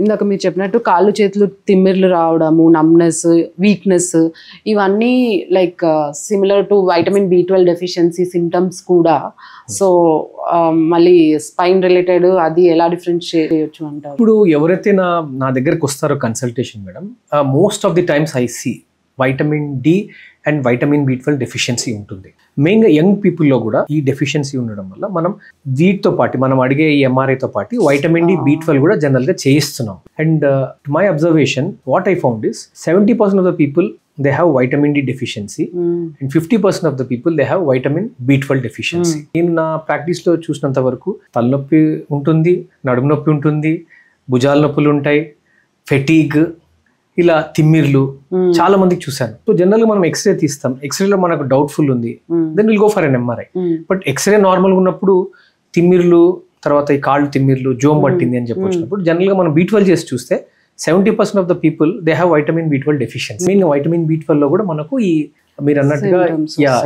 ఇందాక మీరు చెప్పినట్టు కాళ్ళు చేతులు తిమ్మిర్లు రావడము, నమ్నెస్, వీక్నెస్ ఇవన్నీ like similar to vitamin B12 deficiency symptoms కూడా. సో మళ్ళీ స్పైన్ రిలేటెడ్ అది ఎలా డిఫరెన్షియేట్ చేయొచ్చు అంటారు? ఇప్పుడు ఎవరైతే నా దగ్గరకు వస్తారో consultation madam, most of the times I see vitamin D and vitamin B12 deficiency ఉంటుంది. మెయిన్గా యంగ్ పీపుల్లో కూడా ఈ డెఫిషియన్సీ ఉండడం వల్ల మనం వీటితో పాటు మనం అడిగే ఈ ఎంఆర్ఐతో పాటు వైటమిన్ D B12 కూడా జనరల్గా చేయిస్తున్నాం. And to my observation what I found is 70% of the people they have vitamin D deficiency and 50% of the people they have vitamin B12 deficiency. నేను నా ప్రాక్టీస్లో చూసినంత వరకు తలనొప్పి ఉంటుంది, నడుము నొప్పి ఉంటుంది, భుజాల నొప్పులు ఉంటాయి, ఫెటీగ్, ఇలా తిమ్మిర్లు చాలా మందికి చూశాను. సో జనరల్గా మనం ఎక్స్రే తీస్తాం. ఎక్స్రేలో మనకు డౌట్ఫుల్ ఉంది, then will go for an MRI. But X-ray నార్మల్గా ఉన్నప్పుడు తిమ్మిర్లు తర్వాత ఈ కాళ్ళు తిమ్మిర్లు జోమ్ పట్టింది అని చెప్పొచ్చినప్పుడు జనరల్గా మనం B12 చేసి చూస్తే 70% of the people they have vitamin B12 deficiency. మెయిన్గా వైటమిన్ B12 లో కూడా మనకు ఈ మీరు అన్నట్టుగా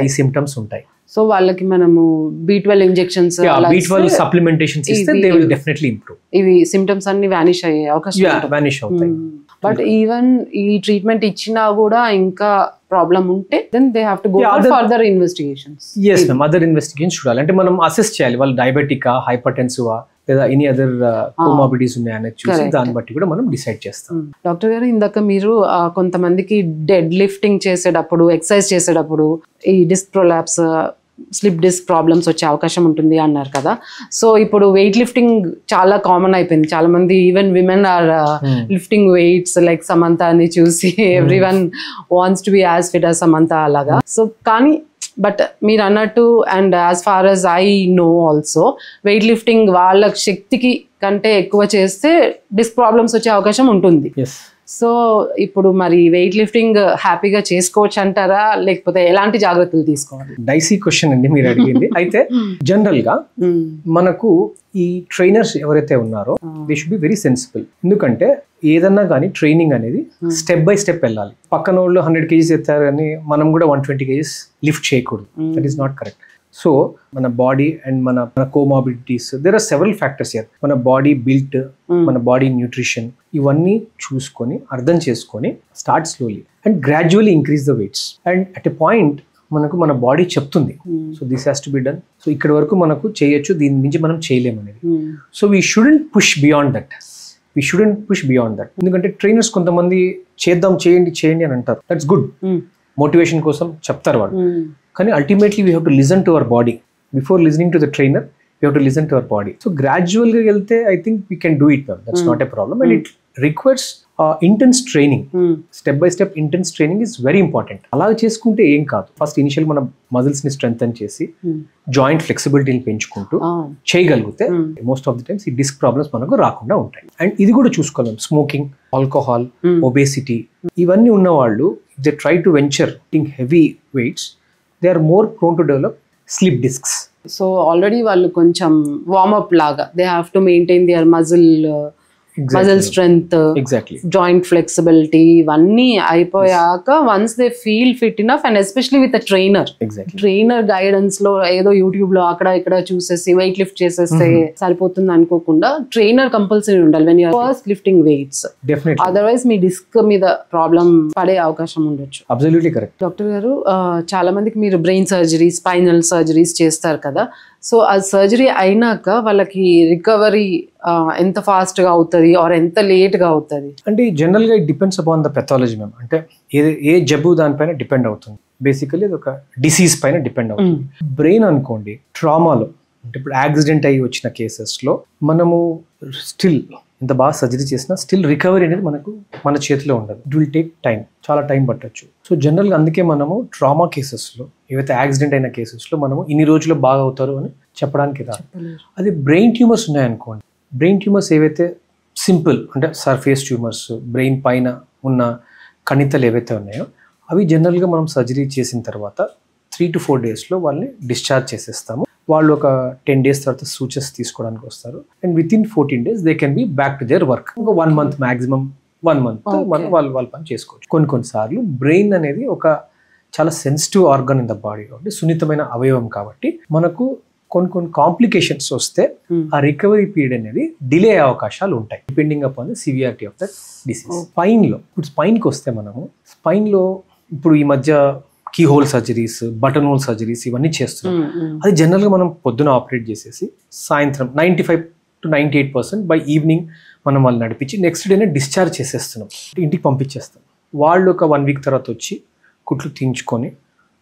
ఈ సిమ్టమ్స్ ఉంటాయి. సో వాళ్ళకి మనము B12 ఇంజెక్షన్స్ B12 సప్లిమెంటేషన్స్ ఇస్తే దే విల్ డెఫినెట్లీ ఇంప్రూవ్. ఇవి సిమ్టమ్స్ అన్ని వానిష్ అయ్యే అవకాశం వానిష్ అవుతాయి. బట్ ఈవెన్ ఈ ట్రీట్మెంట్ ఇచ్చినా కూడా ఇంకా ప్రాబ్లం ఉంటే then they have to go for further investigations. yes ma'am, other investigation చూడాలి. అంటే మనం అసెస్ చేయాలి వాళ్ళు డయాబెటికా, హైపర్టెన్సివా లేదా ఎనీ అదర్ కోమార్బిడిటీస్ ఉన్నాయని చూసి దాన్ని బట్టి కూడా మనం డిసైడ్ చేస్తాం. డాక్టర్ గారు, ఇందాక మీరు కొంతమందికి డెడ్ లిఫ్టింగ్ చేసేటప్పుడు, ఎక్సర్సైజ్ చేసేటప్పుడు ఈ disc prolapse, slip disc problems వచ్చే అవకాశం ఉంటుంది అన్నారు కదా. సో ఇప్పుడు వెయిట్ లిఫ్టింగ్ చాలా కామన్ అయిపోయింది. చాలా మంది even women are lifting weights like Samantha అని చూసి every one wants to be as fit as Samantha అలాగా. సో కానీ బట్ మీరు అన్నట్టు and as far as I know also weight lifting వాళ్ళ శక్తికి కంటే ఎక్కువ చేస్తే డిస్క్ ప్రాబ్లమ్స్ వచ్చే అవకాశం ఉంటుంది. సో ఇప్పుడు మరి వెయిట్ లిఫ్టింగ్ హ్యాపీగా చేసుకోవచ్చు అంటారా, లేకపోతే ఎలాంటి జాగ్రత్తలు తీసుకోవాలి? డైసీ క్వశ్చన్ అండి మీరు అడిగింది. అయితే జనరల్ గా మనకు ఈ ట్రైనర్స్ ఎవరైతే ఉన్నారో they should be very sensible. ఎందుకంటే ఏదన్నా కానీ ట్రైనింగ్ అనేది స్టెప్ బై స్టెప్ వెళ్ళాలి. పక్కన వాళ్ళు 100 kgs ఎత్తారు కానీ మనం కూడా 120 kgs లిఫ్ట్ చేయకూడదు. That is not correct. So మన బాడీ అండ్ మన comorbidities, there are several factors here. మన బాడీ బిల్ట్, మన బాడీ న్యూట్రిషన్, ఇవన్నీ చూసుకొని అర్థం చేసుకొని start slowly and gradually increase the weights. And at a point మనకు మన బాడీ చెప్తుంది so this has to be done, so ఇక్కడ వరకు మనకు చేయొచ్చు, దీని నుంచి మనం చేయలేము అనేది. So we shouldn't push beyond that. ఎందుకంటే ట్రైనర్స్ కొంతమంది చేద్దాం, చేయండి అని అంటారు. దట్స్ గుడ్, మోటివేషన్ కోసం చెప్తారు వాళ్ళు. కానీ ultimately we have to listen to our body. Before listening to the trainer we have to listen to our body. So gradual గా వెళ్తే I think we can do it ma'am. That's not a problem. And it requires intense training. Step by step intense training is very important. అలా చేసుకుంటే ఏం కాదు. First initial మన muscles ని strengthen చేసి joint ఫ్లెక్సిబిలిటీని పెంచుకుంటూ చేయగలిగితే మోస్ట్ ఆఫ్ ది టైమ్స్ ఈ డిస్క్ ప్రాబ్లమ్స్ మనకు రాకుండా ఉంటాయి. అండ్ ఇది కూడా చూసుకోవాలి, స్మోకింగ్, ఆల్కహాల్, ఒబేసిటీ, ఇవన్నీ ఉన్న వాళ్ళు they try to venture think heavy weights, they are more prone to develop slip discs. So already వాళ్ళు కొంచెం వార్మప్ లాగా they have to maintain their muscle strength, joint flexibility, ఇవన్నీ అయిపోయాక once they feel fit enough and especially with trainer guidance లో ఏదో YouTube లో అక్కడ ఇక్కడ చూసేసి వెయిట్ లిఫ్ట్ చేసేస్తే సరిపోతుంది అనుకోకుండా ట్రైనర్ కంపల్సరీ ఉండాలి when you're first lifting weights. Otherwise మీ డిస్క్ మీద ప్రాబ్లం పడే అవకాశం ఉండొచ్చు. Absolutely correct. డాక్టర్ గారు, చాలా మందికి మీరు బ్రెయిన్ సర్జరీ, స్పైనల్ సర్జరీస్ చేస్తారు కదా. సో ఆ సర్జరీ అయినాక వాళ్ళకి రికవరీ ఎంత ఫాస్ట్ గా అవుతుంది ఆర్ ఎంత లేట్ గా అవుతుంది? అంటే జనరల్ గా it depends upon the pathology ma'am. అంటే ఏ జబ్బు దానిపైన డిపెండ్ అవుతుంది. బేసికలీ ఇది ఒక డిసీజ్ పైన డిపెండ్ అవుతుంది. బ్రెయిన్ అనుకోండి, ట్రామాలో అంటే ఇప్పుడు యాక్సిడెంట్ అయ్యి వచ్చిన కేసెస్లో మనము స్టిల్ ఎంత బాగా సర్జరీ చేసినా స్టిల్ రికవరీ అనేది మన చేతిలో ఉండదు. ఇట్ విల్ టేక్ టైం, చాలా టైం పట్టొచ్చు. సో జనరల్గా అందుకే మనము ట్రామా కేసెస్లో, ఏవైతే యాక్సిడెంట్ అయిన కేసెస్లో మనము ఇన్ని రోజుల్లో బాగా అవుతారు అని చెప్పడానికి రాదు. అది బ్రెయిన్ ట్యూమర్స్ ఉన్నాయనుకోండి, బ్రెయిన్ ట్యూమర్స్ ఏవైతే సింపుల్ అంటే సర్ఫేస్ ట్యూమర్స్, బ్రెయిన్ పైన ఉన్న కణితలు ఏవైతే ఉన్నాయో అవి జనరల్గా మనం సర్జరీ చేసిన తర్వాత 3 to 4 daysలో వాళ్ళని డిశ్చార్జ్ చేసేస్తాము. వాళ్ళు ఒక 10 days తర్వాత సూచస్ తీసుకోవడానికి వస్తారు. And within 14 days they can be back to their work. ఒక 1 month మ్యాక్సిమం 1 month వాళ్ళ పని చేసుకోవచ్చు. కొన్నిసార్లు బ్రెయిన్ అనేది ఒక చాలా sensitive organ in the body కాబట్టి, సున్నితమైన అవయవం కాబట్టి మనకు కొన్ని కాంప్లికేషన్స్ వస్తే ఆ రికవరీ పీరియడ్ అనేది డిలే అయ్యే అవకాశాలు ఉంటాయి depending upon the severity of that disease. స్పైన్లో ఇప్పుడు స్పైన్కి వస్తే మనము స్పైన్లో ఇప్పుడు ఈ మధ్య keyhole surgeries, buttonhole surgeries ఇవన్నీ చేస్తున్నాం. అది జనరల్గా మనం పొద్దున ఆపరేట్ చేసేసి సాయంత్రం 95 to 98% బై ఈవినింగ్ మనం వాళ్ళు నడిపించి నెక్స్ట్ డేనే డిశ్చార్జ్ చేసేస్తున్నాం, ఇంటికి పంపించేస్తాం. వాళ్ళు ఒక 1 week తర్వాత వచ్చి కుట్లు తీయించుకొని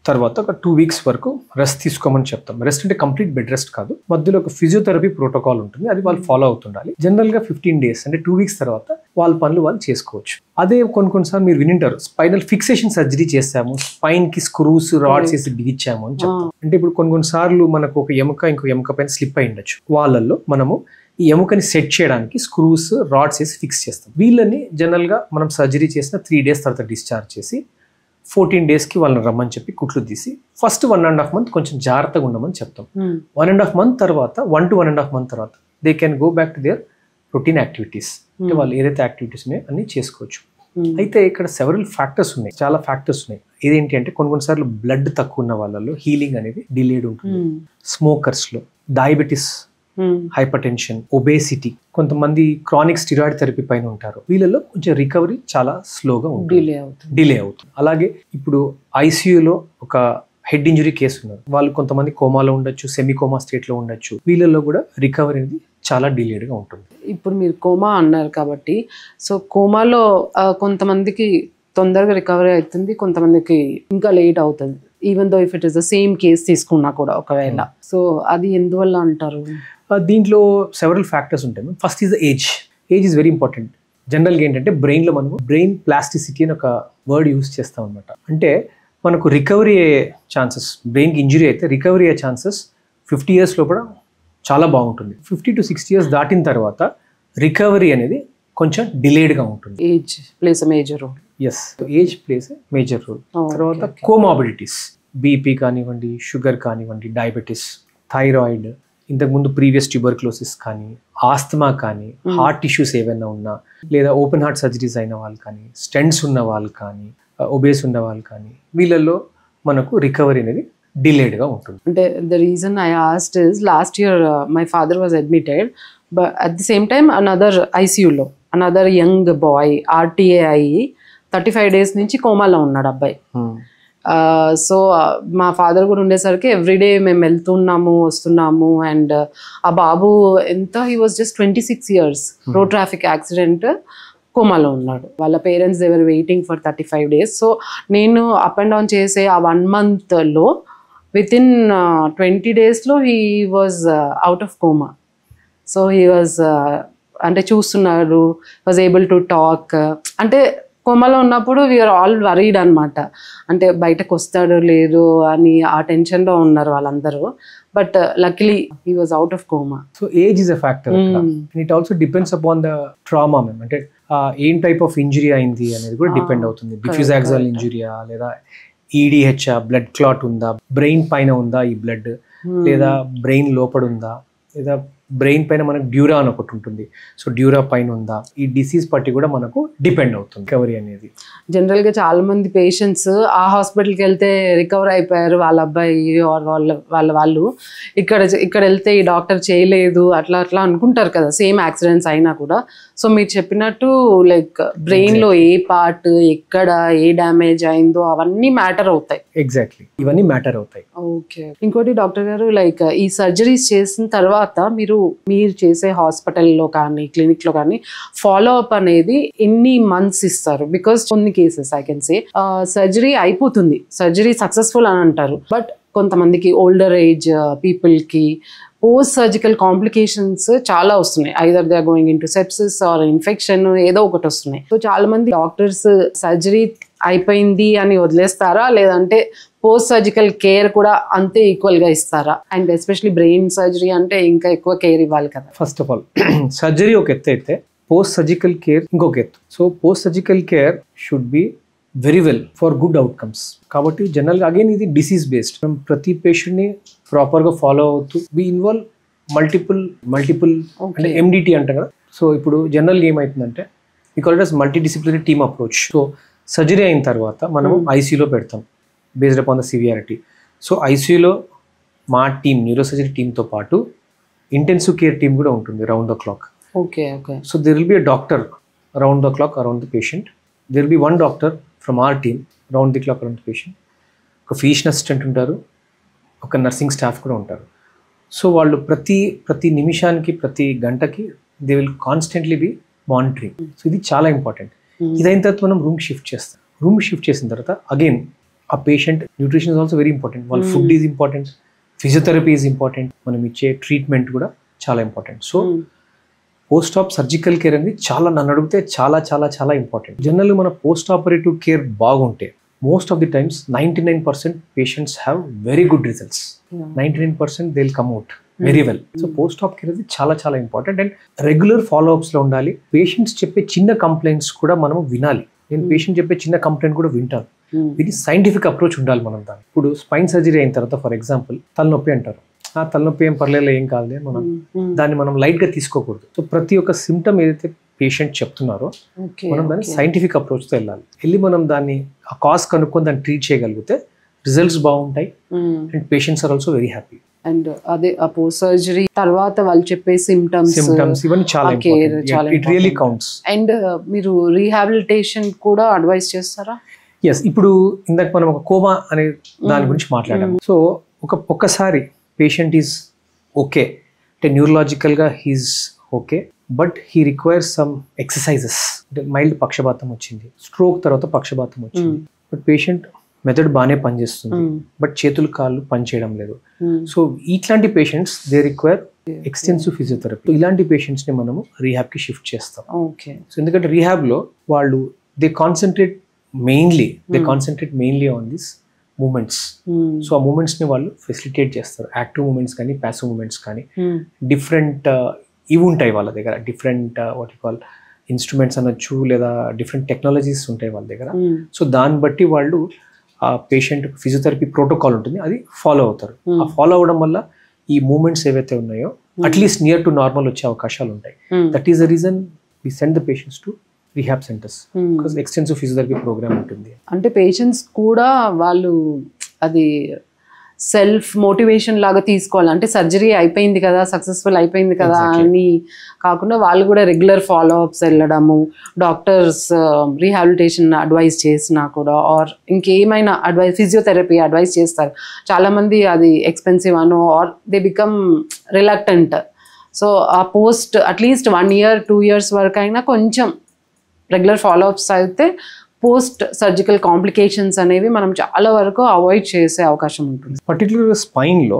తర్వాత ఒక 2 weeks వరకు రెస్ట్ తీసుకోమని చెప్తాం. రెస్ట్ అంటే కంప్లీట్ బెడ్ రెస్ట్ కాదు, మధ్యలో ఒక ఫిజియోథెరపీ ప్రోటోకాల్ ఉంటుంది, అది వాళ్ళు ఫాలో అవుతుండాలి. జనరల్గా 15 days అంటే 2 weeks తర్వాత వాళ్ళ పనులు వాళ్ళు చేసుకోవచ్చు. అదే కొన్నిసార్లు మీరు వినింటారు, స్పైనల్ ఫిక్సేషన్ సర్జరీ చేస్తాము, స్పైన్ కి స్క్రూస్ రాడ్స్ వేసి బిగించాము అని చెప్తాం. అంటే ఇప్పుడు కొన్నిసార్లు మనకు ఒక ఎముక ఇంకో ఎముక పైన స్లిప్ అయి ఉండొచ్చు, వాళ్ళల్లో మనము ఈ ఎముకని సెట్ చేయడానికి స్క్రూస్ రాడ్స్ వేసి ఫిక్స్ చేస్తాం. వీళ్ళని జనరల్గా మనం సర్జరీ చేసిన 3 days తర్వాత డిశ్చార్జ్ చేసి 14 daysకి వాళ్ళని రమ్మని చెప్పి కుట్లు తీసి ఫస్ట్ 1.5 month కొంచెం జాగ్రత్తగా ఉండమని చెప్తాం. 1.5 month తర్వాత 1 to 1.5 month తర్వాత they can go back to their routine activities. అంటే వాళ్ళు ఏదైతే యాక్టివిటీస్ ఉన్నాయో అన్ని చేసుకోవచ్చు. అయితే ఇక్కడ సెవరల్ ఫ్యాక్టర్స్ ఉన్నాయి, చాలా ఫ్యాక్టర్స్ ఉన్నాయి. ఇదేంటి అంటే కొన్నిసార్లు బ్లడ్ తక్కువ ఉన్న వాళ్ళలో హీలింగ్ అనేది డిలేడ్ ఉంటుంది. స్మోకర్స్ లో, డయాబెటిస్, హైపర్ టెన్షన్, ఒబేసిటీ, కొంతమంది క్రానిక్ స్టిరాయిడ్ థెరపీ పైన ఉంటారు, వీళ్ళలో కొంచెం రికవరీ చాలా స్లోగా ఉంటుంది, డిలే అవుతుంది. అలాగే ఇప్పుడు ఐసీయూలో ఒక హెడ్ ఇంజరీ కేసు ఉన్నారు, వాళ్ళు కొంతమంది కోమాలో ఉండొచ్చు, సెమీ కోమా స్టేట్ లో ఉండొచ్చు, వీళ్ళలో కూడా రికవరీ అనేది చాలా డిలేడ్ గా ఉంటుంది. ఇప్పుడు మీరు కోమా అన్నారు కాబట్టి, సో కోమాలో కొంతమందికి తొందరగా రికవరీ అవుతుంది, కొంతమందికి ఇంకా లేట్ అవుతుంది, even though if it is the same case తీసుకున్నా కూడా ఒకవేళ. సో అది ఎందువల్ల అంటారు? దీంట్లో సెవరల్ ఫ్యాక్టర్స్ ఉంటాయి. First is age. Age is very important. జనరల్గా ఏంటంటే బ్రెయిన్లో మనము బ్రెయిన్ ప్లాస్టిసిటీ అని ఒక వర్డ్ యూజ్ చేస్తాం అనమాట. అంటే మనకు రికవరీ అయ్యే ఛాన్సెస్, బ్రెయిన్కి ఇంజరీ అయితే రికవరీ అయ్యే ఛాన్సెస్ 50 years లోపల చాలా బాగుంటుంది. 50 to 60 years దాటిన తర్వాత రికవరీ అనేది కొంచెం డిలేడ్గా ఉంటుంది. Age plays a major role. Yes, age plays major role. తర్వాత కోమార్బిడిటీస్, బీపీ కానివ్వండి, షుగర్ కానివ్వండి, డయాబెటీస్, థైరాయిడ్, ఇంతకుముందు ప్రీవియస్ ట్యూబర్క్లోసిస్ కానీ, ఆస్తమా కానీ, హార్ట్ ఇష్యూస్ ఏవైనా ఉన్నా, లేదా ఓపెన్ హార్ట్ సర్జరీస్ అయిన వాళ్ళు కానీ, స్టెంట్స్ ఉన్న వాళ్ళు కానీ, ఒబేస్ ఉన్న వాళ్ళు కానీ, వీళ్ళల్లో మనకు రికవరీ అనేది డిలేడ్గా ఉంటుంది. అంటే the reason I asked is last year my father was admitted, but at the same time another ఐసీయూలో అనదర్ యంగ్ బాయ్ ఆర్టీఏ అయ్యి 35 days నుంచి కోమాలో ఉన్నాడు అబ్బాయి. సో మా ఫాదర్ కూడా ఉండేసరికి ఎవ్రీడే మేము వెళ్తున్నాము వస్తున్నాము, అండ్ ఆ బాబు ఎంత, he was just 26 years, road traffic accident, కోమాలో ఉన్నాడు. వాళ్ళ parents they were waiting for 35 days. So నేను అప్ అండ్ డౌన్ చేసే ఆ 1 monthలో వితిన్ 20 daysలో he was out of coma. So he was అంటే చూస్తున్నారు, వాజ్ ఏబుల్ టు టాక్. అంటే కోమాలో ఉన్నప్పుడు వీఆర్ ఆల్ వరీడ్ అనమాట, అంటే బయటకు వస్తాడో లేదు అని ఆ టెన్షన్లో ఉన్నారు వాళ్ళందరూ. But luckily he was out of coma. So age is a factor. It also depends upon the trauma ma'am. అంటే ఏం టైప్ ఆఫ్ ఇంజరీ అయింది అనేది కూడా డిపెండ్ అవుతుంది. డిఫ్యూజ్ యాక్సిల్ ఇంజరీయా, లేదా ఈడిహెచ్, బ్లడ్ క్లాట్ ఉందా, బ్రెయిన్ పైన ఉందా ఈ బ్లడ్, లేదా బ్రెయిన్ లోపల ఉందా, లేదా బ్రెయిన్ పైన మనకు డ్యూరా అని ఒకటి ఉంటుంది, సో డ్యూరా పైన ఉందా, ఈ డిసీజ్ పట్టి కూడా మనకు డిపెండ్ అవుతుంది రికవరీ అనేది. జనరల్గా చాలా మంది పేషెంట్స్ ఆ హాస్పిటల్కి వెళ్తే రికవర్ అయిపోయారు వాళ్ళ అబ్బాయి వాళ్ళు ఇక్కడ వెళ్తే ఈ డాక్టర్ చేయలేదు అట్లా అనుకుంటారు కదా, సేమ్ యాక్సిడెంట్స్ అయినా కూడా. సో మీరు చెప్పినట్టు లైక్ బ్రెయిన్లో ఏ పార్ట్ ఎక్కడ ఏ డ్యామేజ్ అయిందో అవన్నీ మ్యాటర్ అవుతాయి. ఎగ్జాక్ట్లీ, ఇవన్నీ మ్యాటర్ అవుతాయి. ఓకే. ఇంకోటి డాక్టర్ గారు, లైక్ ఈ సర్జరీస్ చేసిన తర్వాత మీరు చేసే హాస్పిటల్లో కానీ క్లినిక్లో కానీ ఫాలో అప్ అనేది ఎన్ని మంత్స్ ఇస్తారు? బికాస్ కొన్ని cases I can say surgery అయిపోతుంది, సర్జరీ సక్సెస్ఫుల్ అని అంటారు, బట్ కొంతమందికి ఓల్డర్ ఏజ్ పీపుల్కి పోస్ట్ సర్జికల్ కాంప్లికేషన్స్ చాలా వస్తున్నాయి. Either they are going in to sepsis or infection, ఏదో ఒకటి వస్తున్నాయి. సో చాలా మంది డాక్టర్స్ సర్జరీ అయిపోయింది అని వదిలేస్తారా, లేదంటే పోస్ట్ సర్జికల్ కేర్ కూడా అంతే ఈక్వల్ గా ఇస్తారా? అండ్ ఎస్పెషల్లీ బ్రెయిన్ సర్జరీ అంటే ఇంకా ఎక్కువ కేర్ ఇవ్వాలి కదా. ఫస్ట్ ఆఫ్ ఆల్ సర్జరీ ఒక ఎత్తు అయితే పోస్ట్ సర్జికల్ కేర్ ఇంకొక ఎత్తు. So post surgical care should be very well for good outcomes. కాబట్టి జనరల్గా అగైన్ ఇది డిసీజ్ బేస్డ్. మనం ప్రతి పేషెంట్ని ప్రాపర్గా ఫాలో అవుతూ వి ఇన్వాల్వ్ మల్టిపుల్ అంటే ఎండిటీ అంటాం కదా. సో ఇప్పుడు జనరల్గా ఏమవుతుందంటే we call it as multi disciplinary team approach. So surgery అయిన తర్వాత మనం ఐసీయూలో పెడతాం based upon the severity. So ఐసీయూలో మా టీమ్, న్యూరోసర్జరీ టీమ్తో పాటు ఇంటెన్సివ్ కేర్ టీమ్ కూడా ఉంటుంది round the clock. Okay. So there will be a doctor round the clock around the patient. There will be one doctor from our team round the clock around the patient. ఒక physician assistant ఉంటారు, ఒక nursing staff కూడా ఉంటారు. So వాళ్ళు ప్రతి నిమిషానికి ప్రతి గంటకి they will constantly be monitoring. So ఇది చాలా ఇంపార్టెంట్. ఇదైన తర్వాత మనం రూమ్ షిఫ్ట్ చేస్తాం. రూమ్ షిఫ్ట్ చేసిన తర్వాత అగైన్ ఆ patient nutrition is also very important. వాళ్ళ food is important, physiotherapy is important, మనం ఇచ్చే ట్రీట్మెంట్ కూడా చాలా important. So post op surgical care అనేది నన్ను అడిగితే చాలా ఇంపార్టెంట్. జనరల్గా మన పోస్ట్ ఆపరేటివ్ కేర్ బాగుంటే most of the times 99% patients have very good results. 99% they will come out very well. So post AAP care అనేది చాలా ఇంపార్టెంట్. అండ్ రెగ్యులర్ ఫాలో అప్స్లో ఉండాలి. పేషెంట్స్ చెప్పే చిన్న కంప్లైంట్స్ కూడా మనం వినాలి. నేను పేషెంట్ చెప్పే చిన్న కంప్లైంట్ కూడా వింటాను. ఇది సైంటిఫిక్ అప్రోచ్ ఉండాలి మనం దాన్ని. ఇప్పుడు స్పైన్ సర్జరీ అయిన తర్వాత ఫర్ ఎగ్జాంపుల్ తలనొప్పి అంటారు. తలనొప్పి ఏం పర్లేదు, ఏం కాదు, మనం దాన్ని లైట్గా తీసుకోకూడదు. సో ప్రతి ఒక్క సిమ్టమ్ ఏదైతే పేషెంట్ చెప్తున్నారో మనం దాన్ని సైంటిఫిక్ అప్రోచ్తో వెళ్ళి మనం దాన్ని ఆ కాజ్ కనుక్కొని దాన్ని ట్రీట్ చేయగలిగితే రిజల్ట్స్ బాగుంటాయి and patients are also very happy. And అదే పోస్ట్ సర్జరీ తర్వాత వాళ్ళు చెప్పే సిమ్టమ్స్ ఇవన్నీ చాలా important. It really counts. And మీరు రీహాబిలిటేషన్ కూడా అడ్వైస్ చేస్తారా? ఎస్, ఇప్పుడు ఇందాక మనం ఒక కోమా అనే దాని గురించి మాట్లాడాము. సో ఒక్కసారి పేషెంట్ ఈజ్ ఓకే అంటే న్యూరలాజికల్గా he's okay, but he requires some exercises. అంటే మైల్డ్ పక్షపాతం వచ్చింది, స్ట్రోక్ తర్వాత పక్షపాతం వచ్చింది, బట్ పేషెంట్ మెథడ్ బాగానే పనిచేస్తుంది, బట్ చేతులు కాళ్ళు పనిచేయడం లేదు. సో ఇట్లాంటి patients they require extensive physiotherapy. ఇలాంటి పేషెంట్స్ ని మనము రీహాబ్ కి షిఫ్ట్ చేస్తాం. సో ఎందుకంటే రీహాబ్ లో వాళ్ళు they concentrate mainly on this movements. So ఆ మూమెంట్స్ ని వాళ్ళు ఫెసిలిటేట్ చేస్తారు. యాక్టివ్ మూమెంట్స్ కానీ ప్యాసివ్ మూమెంట్స్ కానీ డిఫరెంట్ ఇవి ఉంటాయి వాళ్ళ దగ్గర. Different what you call instruments అనొచ్చు, లేదా డిఫరెంట్ టెక్నాలజీస్ ఉంటాయి వాళ్ళ దగ్గర. సో దాన్ని బట్టి వాళ్ళు ఆ పేషెంట్ ఫిజియోథెరపీ ప్రోటోకాల్ ఉంటుంది, అది ఫాలో అవుతారు. ఆ ఫాలో అవడం వల్ల ఈ మూమెంట్స్ ఏవైతే ఉన్నాయో అట్లీస్ట్ నియర్ టు నార్మల్ వచ్చే అవకాశాలు ఉంటాయి. That is the reason we send the patients to rehab centres, because extensive physiotherapy programme ఉంటుంది. అంటే పేషెంట్స్ కూడా వాళ్ళు అది సెల్ఫ్ మోటివేషన్ లాగా తీసుకోవాలి. అంటే సర్జరీ అయిపోయింది కదా, సక్సెస్ఫుల్ అయిపోయింది కదా అని కాకుండా వాళ్ళు కూడా రెగ్యులర్ ఫాలో అప్స్ వెళ్ళడము, డాక్టర్స్ రీహాబిలిటేషన్ అడ్వైస్ చేసినా కూడా ఆర్ ఇంకేమైనా అడ్వైస్ ఫిజియోథెరపీ అడ్వైస్ చేస్తారు. చాలామంది అది ఎక్స్పెన్సివ్ అనో or they become reluctant. So ఆ పోస్ట్ అట్లీస్ట్ 1 year 2 years వరకు అయినా కొంచెం రెగ్యులర్ ఫాలో అప్స్ అయితే పోస్ట్ సర్జికల్ కాంప్లికేషన్స్ అనేవి మనం చాలా వరకు అవాయిడ్ చేసే అవకాశం ఉంటుంది. పర్టికులర్ స్పైన్ లో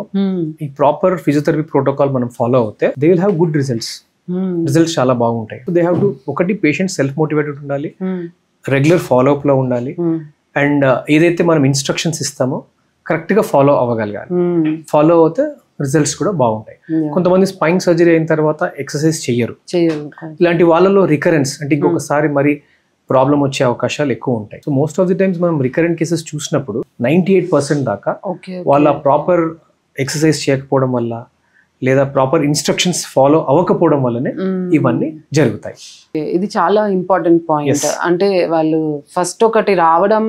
ఈ ప్రాపర్ ఫిజియోథెరపీ ప్రోటోకాల్ మనం ఫాలో అవుతే they will have good results చాలా బాగుంటాయి. దే హ్యావ్ టు ఒకటి పేషెంట్ సెల్ఫ్ మోటివేటెడ్ ఉండాలి, రెగ్యులర్ ఫాలో అప్ లో ఉండాలి, అండ్ ఏదైతే మనం ఇన్స్ట్రక్షన్స్ ఇస్తామో కరెక్ట్ గా ఫాలో అవ్వగలగాలి. ఫాలో అవుతే రిజల్ట్స్ కూడా బాగుంటాయి. కొంతమంది స్పైన్ సర్జరీ అయిన తర్వాత ఎక్సర్సైజ్ చెయ్యరు. ఇలాంటి వాళ్ళలో రికరెన్స్ అంటే ఇంకొకసారి మరి ప్రాబ్లం వచ్చే అవకాశాలు ఎక్కువ ఉంటాయి. So most of the times మనం రికరెంట్ కేసెస్ చూసినప్పుడు 98% దాకా వాళ్ళ ప్రాపర్ ఎక్సర్సైజ్ చేయకపోవడం వల్ల లేదా ప్రాపర్ ఇన్స్ట్రక్షన్స్ ఫాలో అవ్వకపోవడం వల్లనే ఇవన్నీ జరుగుతాయి. ఇది చాలా ఇంపార్టెంట్ పాయింట్. అంటే వాళ్ళు ఫస్ట్ ఒకటి రావడం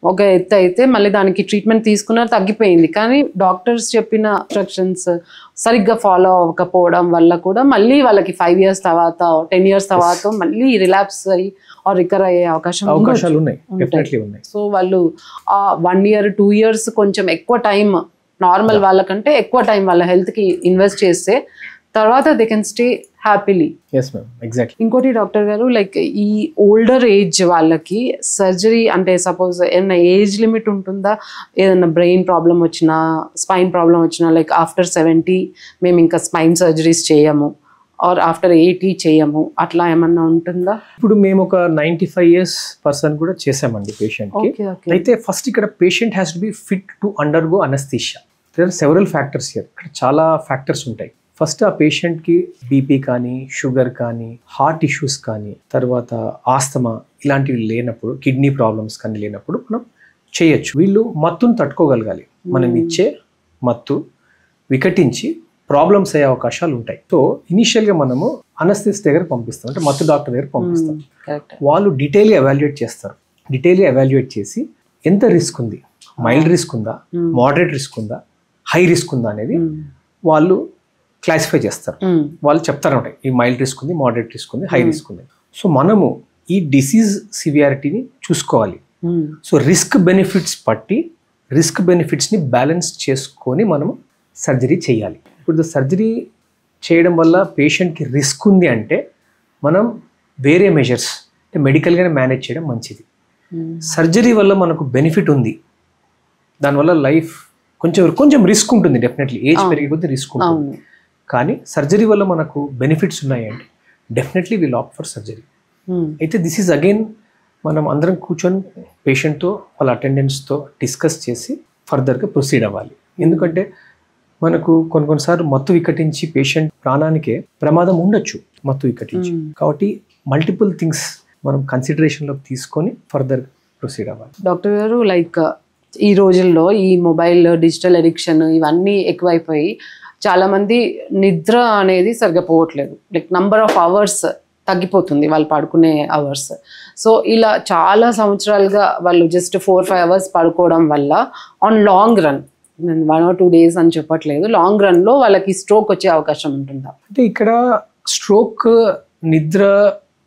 ఒక ఎత్తు అయితే మళ్ళీ దానికి ట్రీట్మెంట్ తీసుకున్నారు, తగ్గిపోయింది. కానీ డాక్టర్స్ చెప్పిన ఇన్స్ట్రక్షన్స్ సరిగ్గా ఫాలో అవ్వకపోవడం వల్ల కూడా మళ్ళీ వాళ్ళకి 5 years తర్వాత 10 years తర్వాత మళ్ళీ రిలాప్స్ అయ్యి రికవర్ అయ్యే అవకాశాలు ఉన్నాయి. సో వాళ్ళు 1 year 2 years కొంచెం ఎక్కువ టైం నార్మల్ వాళ్ళకంటే ఎక్కువ టైం వాళ్ళ హెల్త్ కి ఇన్వెస్ట్ చేస్తే తర్వాత దే కెన్ స్టే హ్యాపీలీ. ఇంకోటి డాక్టర్ గారు, లైక్ ఈ ఓల్డర్ ఏజ్ వాళ్ళకి సర్జరీ అంటే సపోజ్ ఏదైనా ఏజ్ లిమిట్ ఉంటుందా? ఏదైనా బ్రెయిన్ ప్రాబ్లం వచ్చినా, స్పైన్ ప్రాబ్లం వచ్చినా, లైక్ ఆఫ్టర్ 70 మేము ఇంకా స్పైన్ సర్జరీస్ చేయము ఆర్ ఆఫ్టర్ 80 చేయము, అట్లా ఏమన్నా ఉంటుందా? ఇప్పుడు మేము ఒక 95 years పర్సన్ కూడా చేసామండి పేషెంట్ కి. అయితే ఫస్ట్ ఇక్కడ patient has to be fit to undergo anaesthesia. There are several factors here. ఇక్కడ చాలా ఫ్యాక్టర్స్ ఉంటాయి. ఫస్ట్ ఆ పేషెంట్ కి బీపీ కానీ, షుగర్ కానీ, హార్ట్ ఇష్యూస్ కానీ, తర్వాత ఆస్తమా ఇలాంటివి లేనప్పుడు, కిడ్నీ ప్రాబ్లమ్స్ కానీ లేనప్పుడు మనం చేయొచ్చు. వీళ్ళు మత్తును తట్టుకోగలగాలి. మనం ఇచ్చే మత్తు వికటించి ప్రాబ్లమ్స్ అయ్యే అవకాశాలు ఉంటాయి. సో ఇనిషియల్గా మనము అనస్థిస్ట్ దగ్గర పంపిస్తాం, అంటే మత్తు డాక్టర్ దగ్గర పంపిస్తాం. వాళ్ళు డీటెయిల్గా ఎవాల్యుయేట్ చేస్తారు. డీటెయిల్గా ఎవాల్యుయేట్ చేసి ఎంత రిస్క్ ఉంది, మైల్డ్ రిస్క్ ఉందా, మోడరేట్ రిస్క్ ఉందా, హై రిస్క్ ఉందా అనేది వాళ్ళు క్లాసిఫై చేస్తారు. వాళ్ళు చెప్తారు అన్నమాట, ఈ మైల్డ్ రిస్క్ ఉంది, మోడరేట్ రిస్క్ ఉంది, హై రిస్క్ ఉంది. సో మనము ఈ డిసీజ్ సివియారిటీని చూసుకోవాలి. సో రిస్క్ బెనిఫిట్స్ పట్టి రిస్క్ బెనిఫిట్స్ని బ్యాలెన్స్ చేసుకొని మనము సర్జరీ చేయాలి. ఇప్పుడు సర్జరీ చేయడం వల్ల పేషెంట్కి రిస్క్ ఉంది అంటే మనం వేరే మెజర్స్ అంటే మెడికల్గానే మేనేజ్ చేయడం మంచిది. సర్జరీ వల్ల మనకు బెనిఫిట్ ఉంది, దానివల్ల లైఫ్ కొంచెం రిస్క్ ఉంటుంది. డెఫినెట్లీ ఏజ్ పెరిగిపోతే రిస్క్ ఉంటుంది. కానీ సర్జరీ వల్ల మనకు బెనిఫిట్స్ ఉన్నాయంటే definitely will opt for surgery. అయితే దిస్ ఈజ్ అగైన్ మనం అందరం కూర్చొని పేషెంట్తో వాళ్ళ అటెండెన్స్తో డిస్కస్ చేసి ఫర్దర్గా ప్రొసీడ్ అవ్వాలి. ఎందుకంటే మనకు కొన్నిసార్లు మత్తు వికటించి పేషెంట్ ప్రాణానికే ప్రమాదం ఉండొచ్చు మత్తు వికటించి. కాబట్టి మల్టిపుల్ థింగ్స్ మనం కన్సిడరేషన్లోకి తీసుకొని ఫర్దర్ ప్రొసీడ్ అవ్వాలి. డాక్టర్ గారు, లైక్ ఈ రోజుల్లో ఈ మొబైల్ డిజిటల్ అడిక్షన్ ఇవన్నీ ఎక్కువైపోయి చాలామంది నిద్ర అనేది సరిగ్గా పోవట్లేదు. లైక్ నంబర్ ఆఫ్ అవర్స్ తగ్గిపోతుంది వాళ్ళు పడుకునే అవర్స్. సో ఇలా చాలా సంవత్సరాలుగా వాళ్ళు జస్ట్ 4-5 అవర్స్ పడుకోవడం వల్ల ఆన్ లాంగ్ రన్, నేను 1 or 2 days అని చెప్పట్లేదు, లాంగ్ రన్లో వాళ్ళకి స్ట్రోక్ వచ్చే అవకాశం ఉంటుందా? అంటే ఇక్కడ స్ట్రోక్ నిద్ర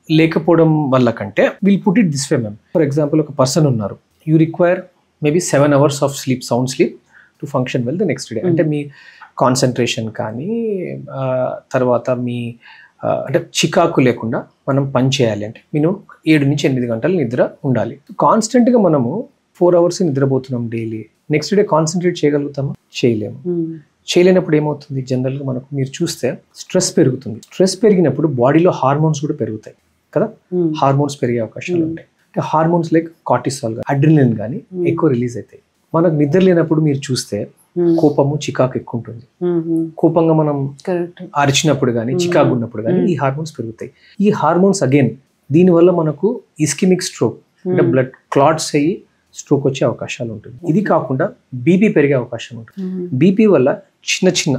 లేకపోవడం వల్ల కంటే will put it this way ma'am. For example ఒక పర్సన్ ఉన్నారు, you require maybe 7 hours of sleep, sound sleep to function well the next day. అంటే మీ కాన్సన్ట్రేషన్ కానీ తర్వాత మీ అంటే చికాకు లేకుండా మనం పని చేయాలి అంటే మినిమం 7 నుంచి 8 గంటలు నిద్ర ఉండాలి. కాన్స్టెంట్గా మనము 4 hours నిద్రపోతున్నాం డైలీ, నెక్స్ట్ డే కాన్సన్ట్రేట్ చేయగలుగుతామా? చేయలేము. చేయలేనప్పుడు ఏమవుతుంది, జనరల్గా మనకు మీరు చూస్తే స్ట్రెస్ పెరుగుతుంది. స్ట్రెస్ పెరిగినప్పుడు బాడీలో హార్మోన్స్ కూడా పెరుగుతాయి కదా, హార్మోన్స్ పెరిగే అవకాశాలు ఉంటాయి. అంటే హార్మోన్స్ లైక్ కార్టిసాల్, అడ్రినలిన్ కానీ ఎక్కువ రిలీజ్ అవుతాయి. మనకు నిద్ర లేనప్పుడు మీరు చూస్తే కోపము, చికాకు ఎక్కువ ఉంటుంది. కోపంగా మనం అరిచినప్పుడు కానీ, చికాకు ఉన్నప్పుడు కానీ ఈ హార్మోన్స్ పెరుగుతాయి. ఈ హార్మోన్స్ అగైన్ దీనివల్ల మనకు ఇస్కిమిక్ స్ట్రోక్ అంటే బ్లడ్ క్లాట్స్ అయ్యి స్ట్రోక్ వచ్చే అవకాశాలు ఉంటుంది. ఇది కాకుండా బీపీ పెరిగే అవకాశం ఉంటుంది. బీపీ వల్ల చిన్న చిన్న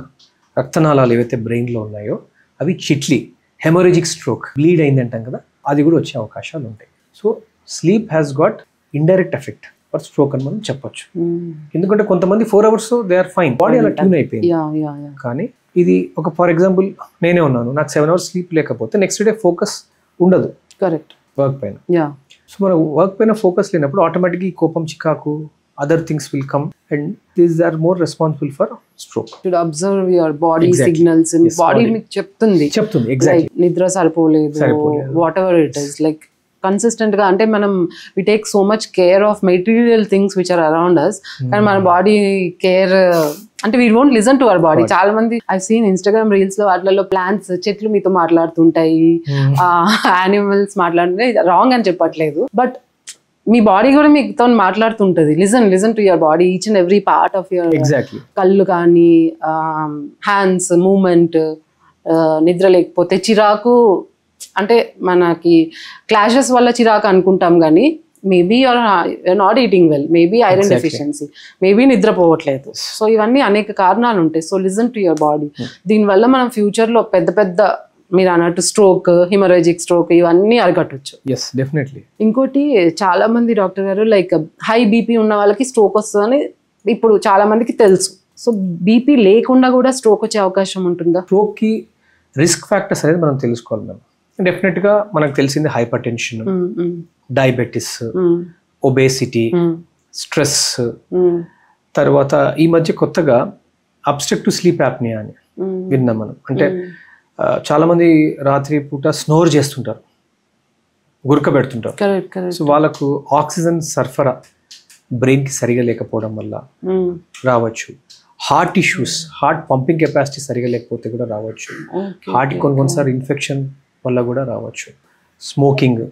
రక్తనాళాలు ఏవైతే బ్రెయిన్లో ఉన్నాయో అవి చిట్లి హెమరేజిక్ స్ట్రోక్, బ్లీడ్ అయింది అంటాం కదా, అది కూడా వచ్చే అవకాశాలు ఉంటాయి. So sleep has got indirect effect for stroke అని మనం చెప్పొచ్చు. ఎందుకంటే కొంతమంది 4 hours they are fine, body అలా ట్యూన్ అయిపోయింది. కానీ ఇది ఒక ఫర్ ఎగ్జాంపుల్ నేనే ఉన్నాను, నాకు 7 hours స్లీప్ లేకపోతే నెక్స్ట్ డే ఫోకస్ ఉండదు కరెక్ట్ వర్క్ పైన. సో మన వర్క్ పైన ఫోకస్ లేనప్పుడు ఆటోమేటిక్గా ఈ కోపం, చికాకు, other things will come and these are more responsible for stroke. Observe your body signals, body మీకు చెప్తుంది ఎగ్జాక్ట్లీ నిద్ర సరిపోలేదు, whatever it is, like consistent గా. అంటే మనం we take so much care of material things which are around us, కానీ మన body care అంటే we won't listen to our body. చాలా మంది ఐ సీన్ ఇన్స్టాగ్రామ్ రీల్స్ లో వాటిలలో ప్లాంట్స్, చెట్లు మీతో మాట్లాడుతుంటాయి, యానిమల్స్ మాట్లాడుతుంటాయి. రాంగ్ అని చెప్పట్లేదు, బట్ మీ బాడీ కూడా మీతో మాట్లాడుతుంటది. Listen to your body, each and every part of your, కళ్ళు కానీ, హ్యాండ్స్ మూమెంట్. నిద్ర లేకపోతే చిరాకు, అంటే మనకి క్లాషెస్ వల్ల చిరాకు అనుకుంటాం కానీ maybe you're not eating well, maybe iron deficiency, maybe నిద్రపోవట్లేదు. సో ఇవన్నీ అనేక కారణాలు ఉంటాయి. So listen to your body. దీనివల్ల మనం ఫ్యూచర్లో పెద్ద పెద్ద మీరు అన్నట్టు స్ట్రోక్, హిమరేజిక్ స్ట్రోక్ ఇవన్నీ అరికట్టవచ్చు. ఇంకోటి చాలా మంది డాక్టర్ గారు లైక్ హై బీపీ ఉన్న వాళ్ళకి స్ట్రోక్ వస్తుందని ఇప్పుడు చాలా మందికి తెలుసు. సో బీపీ లేకుండా కూడా స్ట్రోక్ వచ్చే అవకాశం ఉంటుందా? స్ట్రోక్కి రిస్క్ ఫ్యాక్టర్స్ అనేది మనం తెలుసుకోవాలి మేము. డెఫినెట్గా మనకు తెలిసింది hyper tension, diabetes, obesity, stress, తర్వాత ఈ మధ్య కొత్తగా అబ్స్ట్రక్టివ్ స్లీప్ యాప్నియా అని విన్నాం మనం. అంటే చాలా మంది రాత్రి పూట స్నోర్ చేస్తుంటారు, గురక పెడుతుంటారు. సో వాళ్ళకు ఆక్సిజన్ సరఫరా బ్రెయిన్కి సరిగా లేకపోవడం వల్ల రావచ్చు. Heart issues, heart pumping capacity సరిగా లేకపోతే కూడా రావచ్చు. హార్ట్ కొన్నిసార్లు ఇన్ఫెక్షన్ వల్ల కూడా రావచ్చు. స్మోకింగ్,